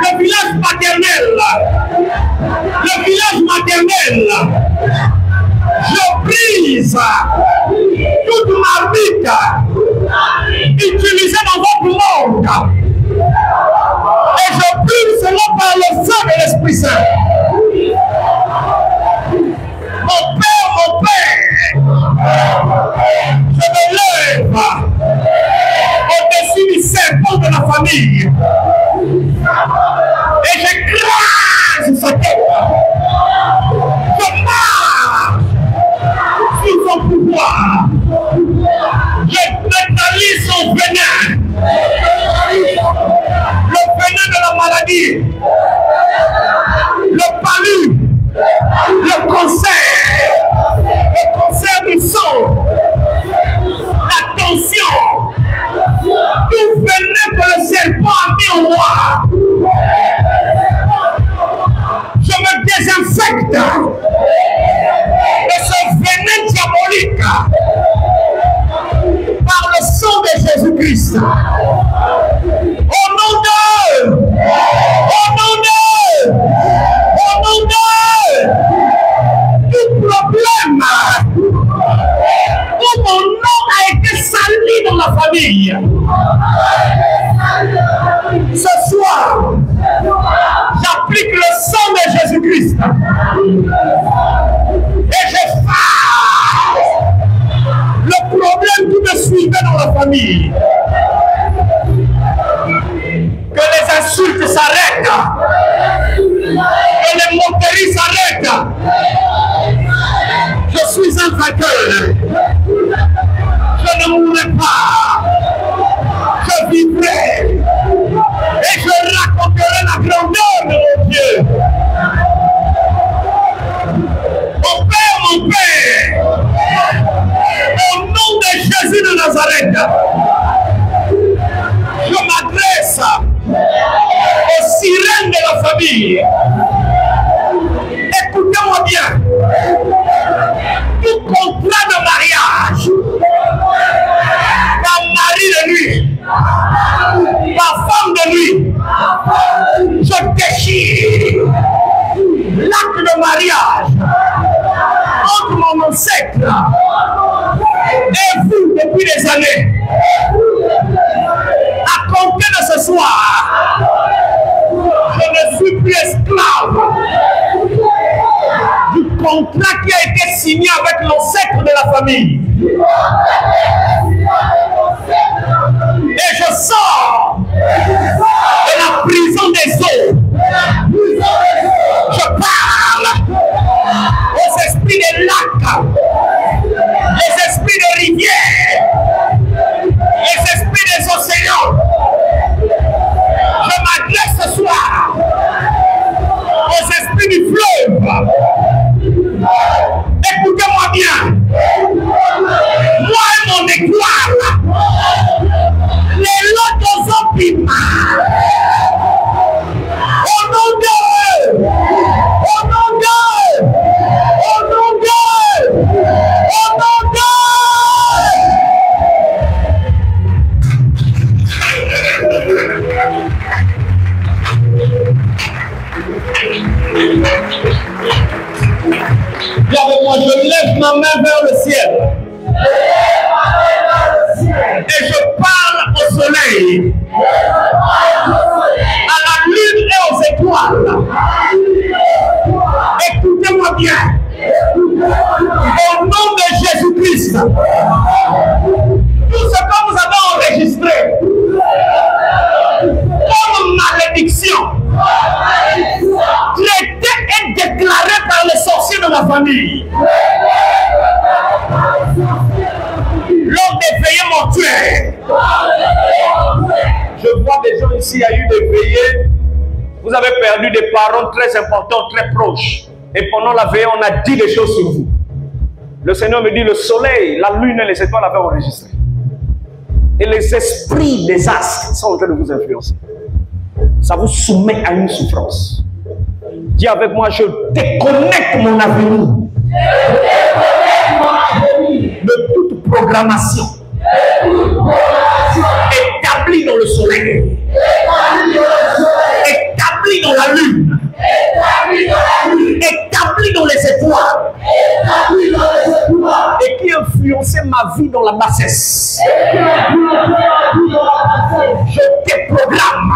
le village paternel, le village maternel. Je brise toute marmite utilisée dans votre monde et je brûle cela par le feu de l'Esprit Saint. Mon Père, je me lève au-dessus du serpent de la famille et j'écrase sa tête. Je marche sous son pouvoir. Je neutralise son venin. Le venin de la maladie, le palu, le cancer du sang, la tension, tout venin que le serpent a mis en moi. Je me désinfecte de ce venin diabolique par le sang de Jésus-Christ. Tout problème où mon nom a été sali dans la famille. Ce soir, j'applique le sang de Jésus-Christ et j'efface le problème qui me suivait dans la famille. Que les insultes s'arrêtent, que les moqueries s'arrêtent. Je suis un vainqueur. Je ne mourrai pas. Je vivrai et je raconterai la grandeur de mon Dieu. Mon Père, au nom de Jésus de Nazareth, je m'adresse aux sirènes de la famille. Écoutez-moi bien. Tout contrat de mariage, par mari de nuit, par femme de nuit, je déchire l'acte de mariage entre mon ancêtre et vous depuis des années. À compter de ce soir, je ne suis plus esclave du contrat qui a été signé avec l'ancêtre de la famille. Et je sors de la prison des eaux. Je parle aux esprits des lacs, les esprits des rivières, les esprits des océans. Je m'adresse ce soir aux esprits du fleuve. Écoutez-moi bien. Moi, soleil, à la lune et aux étoiles. Écoutez-moi bien. Au nom de Jésus-Christ, tout ce que vous avez enregistré comme malédiction, traité et déclaré par les sorciers de ma famille, lors des veillées mortuaires. Je vois des gens ici, il y a eu des veillées. Vous avez perdu des parents très importants, très proches. Et pendant la veillée, on a dit des choses sur vous. Le Seigneur me dit, le soleil, la lune et les étoiles avaient enregistré. Et les esprits des astres sont en train de vous influencer. Ça vous soumet à une souffrance. Dis avec moi, je déconnecte mon avenir de toute programmation établie dans le soleil, établie dans la lune, établie dans les étoiles, et qui influençait ma vie dans la bassesse. Je déprogramme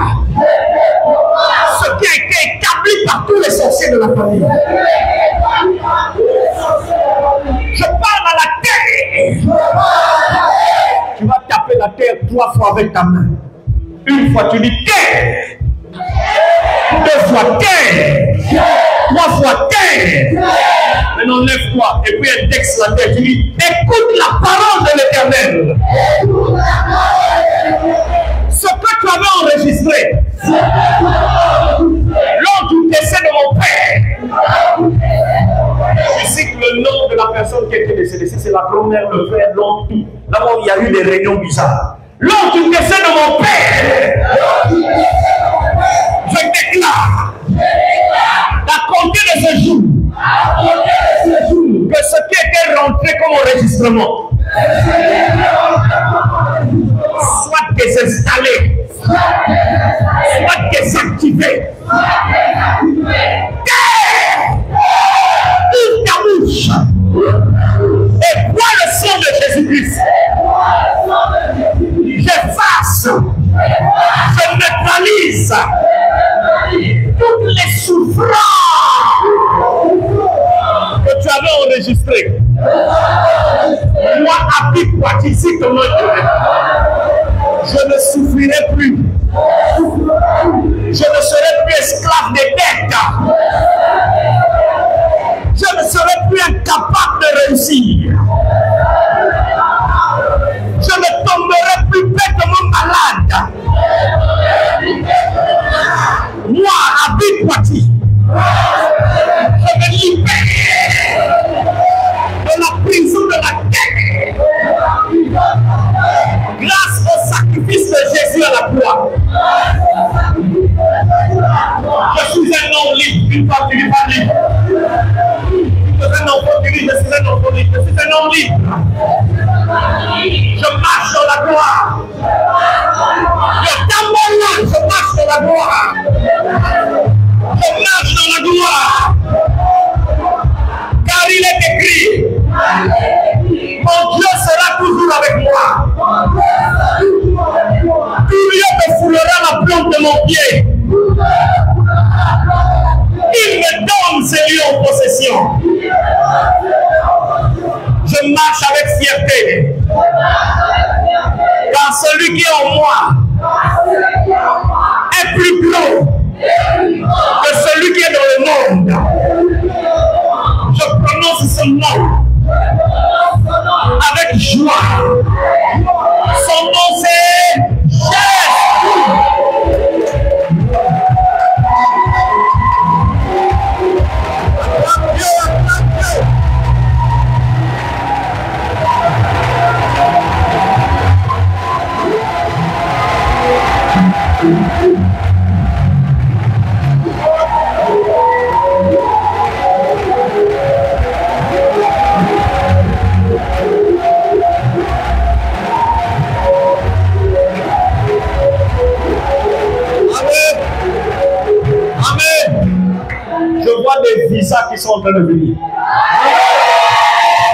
ce qui a été établi par tous les sorciers de la famille. Je parle à la terre. Tu vas taper la terre 3 fois avec ta main. Une fois tu dis terre, 2 fois terre, 3 fois terre. Maintenant lève-toi et puis un texte la terre. Tu dis écoute la parole de l'Éternel. Ce que tu avais enregistré lors du décès de mon père. Je cite le nom de la personne qui a été décédée. C'est la grand-mère, le père, l'oncle, tout. Là-bas, il y a eu des réunions bizarres. Lors du décès de mon père, je déclare, à compter de ce jour, que ce qui était rentré comme enregistrement soit désinstallé, soit désactivé. Terre, ouvre ta bouche et bois le sang de Jésus-Christ. J'efface, je neutralise toutes les souffrances que tu avais enregistrées. Moi, habite quoi ici, comment je ne souffrirai plus. Je ne serai plus esclave des dettes. Je ne serai plus incapable de réussir. Je ne tomberai plus bêtement malade. Moi, habite Poitiers, je me libère de la prison de la terre grâce au sacrifice de Jésus à la croix. Je suis un homme libre, une fois tu n'es pas libre. Je suis un enfant de Dieu, je suis un enfant libre, je suis un homme libre. Je marche dans la gloire. Je marche dans la gloire. Je marche dans la gloire. Car il est écrit, mon Dieu sera toujours avec moi. Tout lieu me foulera la plante de mon pied. Il me donne ces lieux en possession. Je marche avec fierté. Car celui qui est en moi est plus grand que celui qui est dans le monde. Je prononce son nom avec joie. Son nom c'est Jésus. Des visas qui sont en train de venir.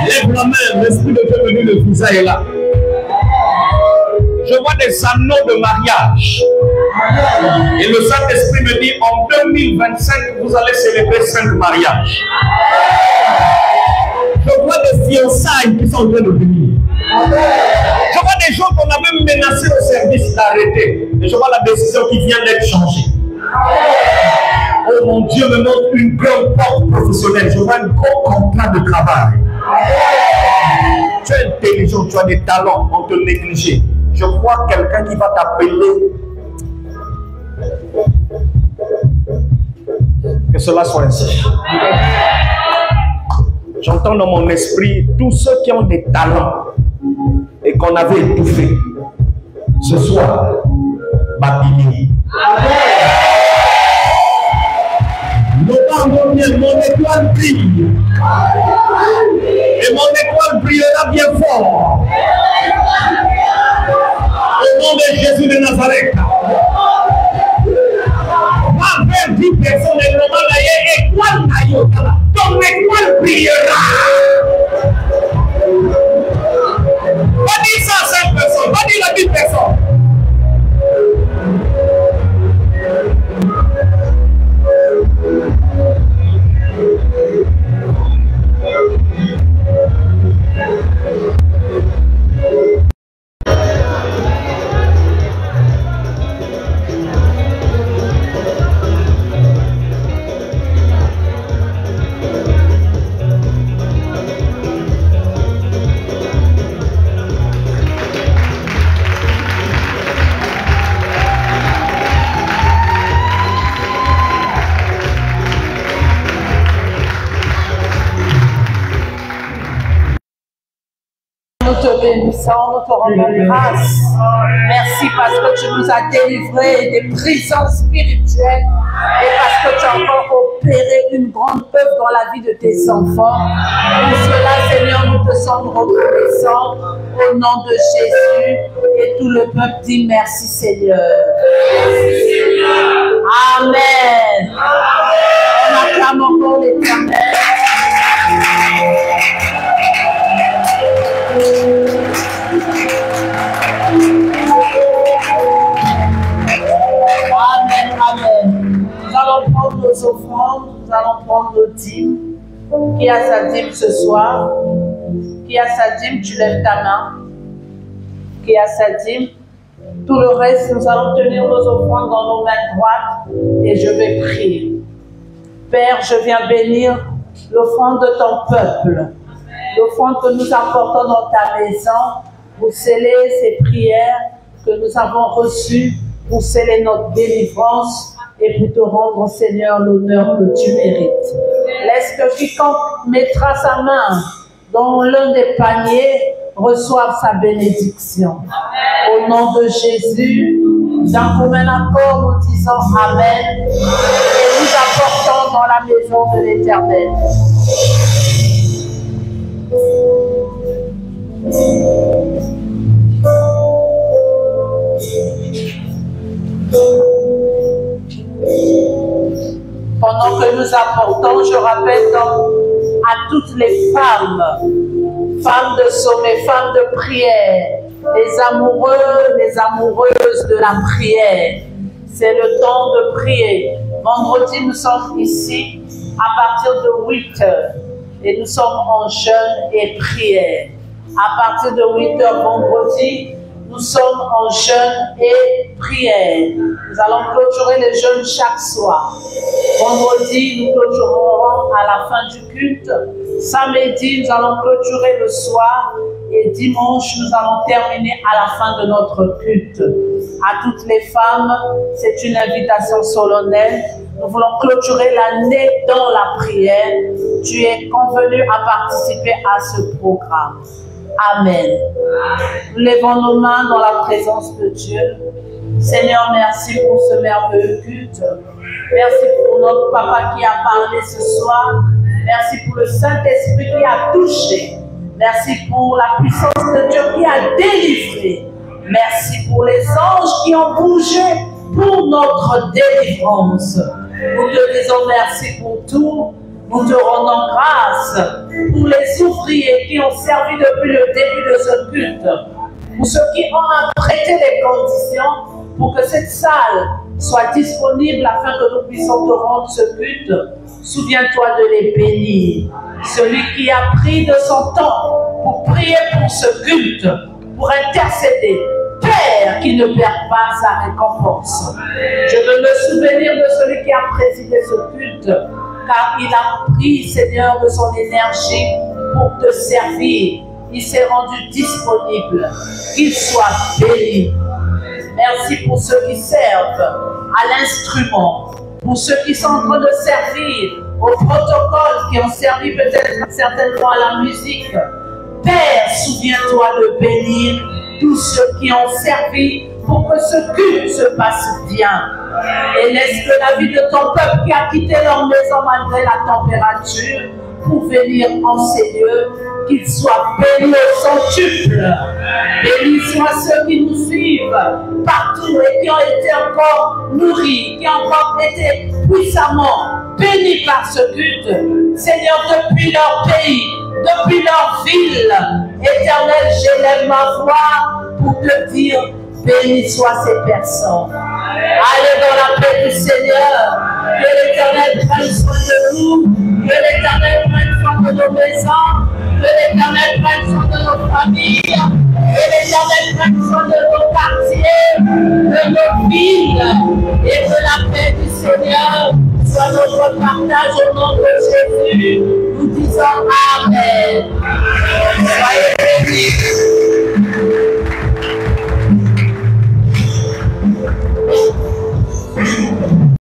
Lève la main, l'Esprit de Dieu me dit le visa est là. Je Je vois des anneaux de mariage. Et le Saint-Esprit me dit, en 2025, vous allez célébrer 5 mariages. Je vois des fiançailles qui sont en train de venir. Je vois des gens qu'on avait menacés au service d'arrêter. Et je vois la décision qui vient d'être changée. Oh mon Dieu me montre une grande porte professionnelle. Je vois un gros contrat de travail. Tu es intelligent, tu as des talents, on te néglige. Je vois quelqu'un qui va t'appeler. Que cela soit ainsi. J'entends dans mon esprit tous ceux qui ont des talents et qu'on avait étouffé. Ce soir, Babili. Mon étoile brille. Et mon étoile brillera bien fort. Au nom de Jésus de Nazareth. Avec 10 personnes, ton étoile brillera. Pas dire ça à 5 personnes, pas dire à 10 personnes. Nous te bénissons, nous te rendons grâce. Merci parce que tu nous as délivrés des prisons spirituelles et parce que tu as encore opéré une grande œuvre dans la vie de tes enfants. Pour cela, Seigneur, nous te sommes reconnaissants au nom de Jésus et tout le peuple dit merci Seigneur. Amen. On acclame encore l'Éternel. Amen, amen. Nous allons prendre nos offrandes, nous allons prendre nos dîmes. Qui a sa dîme ce soir? Qui a sa dîme? Tu lèves ta main. Qui a sa dîme? Tout le reste, nous allons tenir nos offrandes dans nos mains droites et je vais prier. Père, je viens bénir l'offrande de ton peuple. L'offrande que nous apportons dans ta maison pour sceller ces prières que nous avons reçues, pour sceller notre délivrance et pour te rendre, Seigneur, l'honneur que tu mérites. Laisse que quiconque mettra sa main dans l'un des paniers reçoive sa bénédiction. Au nom de Jésus, d'un commun accord, nous disons Amen et nous apportons dans la maison de l'Éternel. Pendant que nous apportons, je rappelle donc à toutes les femmes, femmes de sommet, femmes de prière, les amoureux, les amoureuses de la prière. C'est le temps de prier. Vendredi, nous sommes ici à partir de 8 heures et nous sommes en jeûne et prière. À partir de 8 heures vendredi, nous sommes en jeûne et prière. Nous allons clôturer les jeûnes chaque soir. Vendredi, nous clôturerons à la fin du culte. Samedi, nous allons clôturer le soir. Et dimanche, nous allons terminer à la fin de notre culte. À toutes les femmes, c'est une invitation solennelle. Nous voulons clôturer l'année dans la prière. Tu es convenu à participer à ce programme. Amen. Nous levons nos mains dans la présence de Dieu. Seigneur, merci pour ce merveilleux culte. Merci pour notre papa qui a parlé ce soir. Merci pour le Saint-Esprit qui a touché. Merci pour la puissance de Dieu qui a délivré. Merci pour les anges qui ont bougé pour notre délivrance. Nous te disons merci pour tout. Nous te rendons grâce pour les ouvriers qui ont servi depuis le début de ce culte. pour ceux qui ont prêté les conditions pour que cette salle soit disponible afin que nous puissions te rendre ce culte. Souviens-toi de les bénir. Celui qui a pris de son temps pour prier pour ce culte, pour intercéder. Père qui ne perd pas sa récompense. Je veux me souvenir de celui qui a présidé ce culte, car il a pris, Seigneur, de son énergie pour te servir. Il s'est rendu disponible. Qu'il soit béni. Merci pour ceux qui servent à l'instrument, pour ceux qui sont en train de servir au protocole, qui ont servi peut-être certainement à la musique. Père, souviens-toi de bénir tous ceux qui ont servi pour que ce culte se passe bien. Et laisse que la vie de ton peuple qui a quitté leur maison malgré la température pour venir en ces lieux, qu'ils soient bénis au centuple. Bénis soient ceux qui nous suivent partout et qui ont été encore nourris, qui ont encore été puissamment bénis par ce culte. Seigneur, depuis leur pays, depuis leur ville, Éternel, j'élève ma voix pour te dire, bénis soient ces personnes. Allez dans la paix du Seigneur, que l'Éternel prenne soin de nous, que l'Éternel prenne soin de nos maisons, que l'Éternel prenne soin de nos familles, que l'Éternel prenne soin de nos quartiers, de nos villes, et que la paix du Seigneur soit notre partage au nom de Jésus. Nous disons Amen.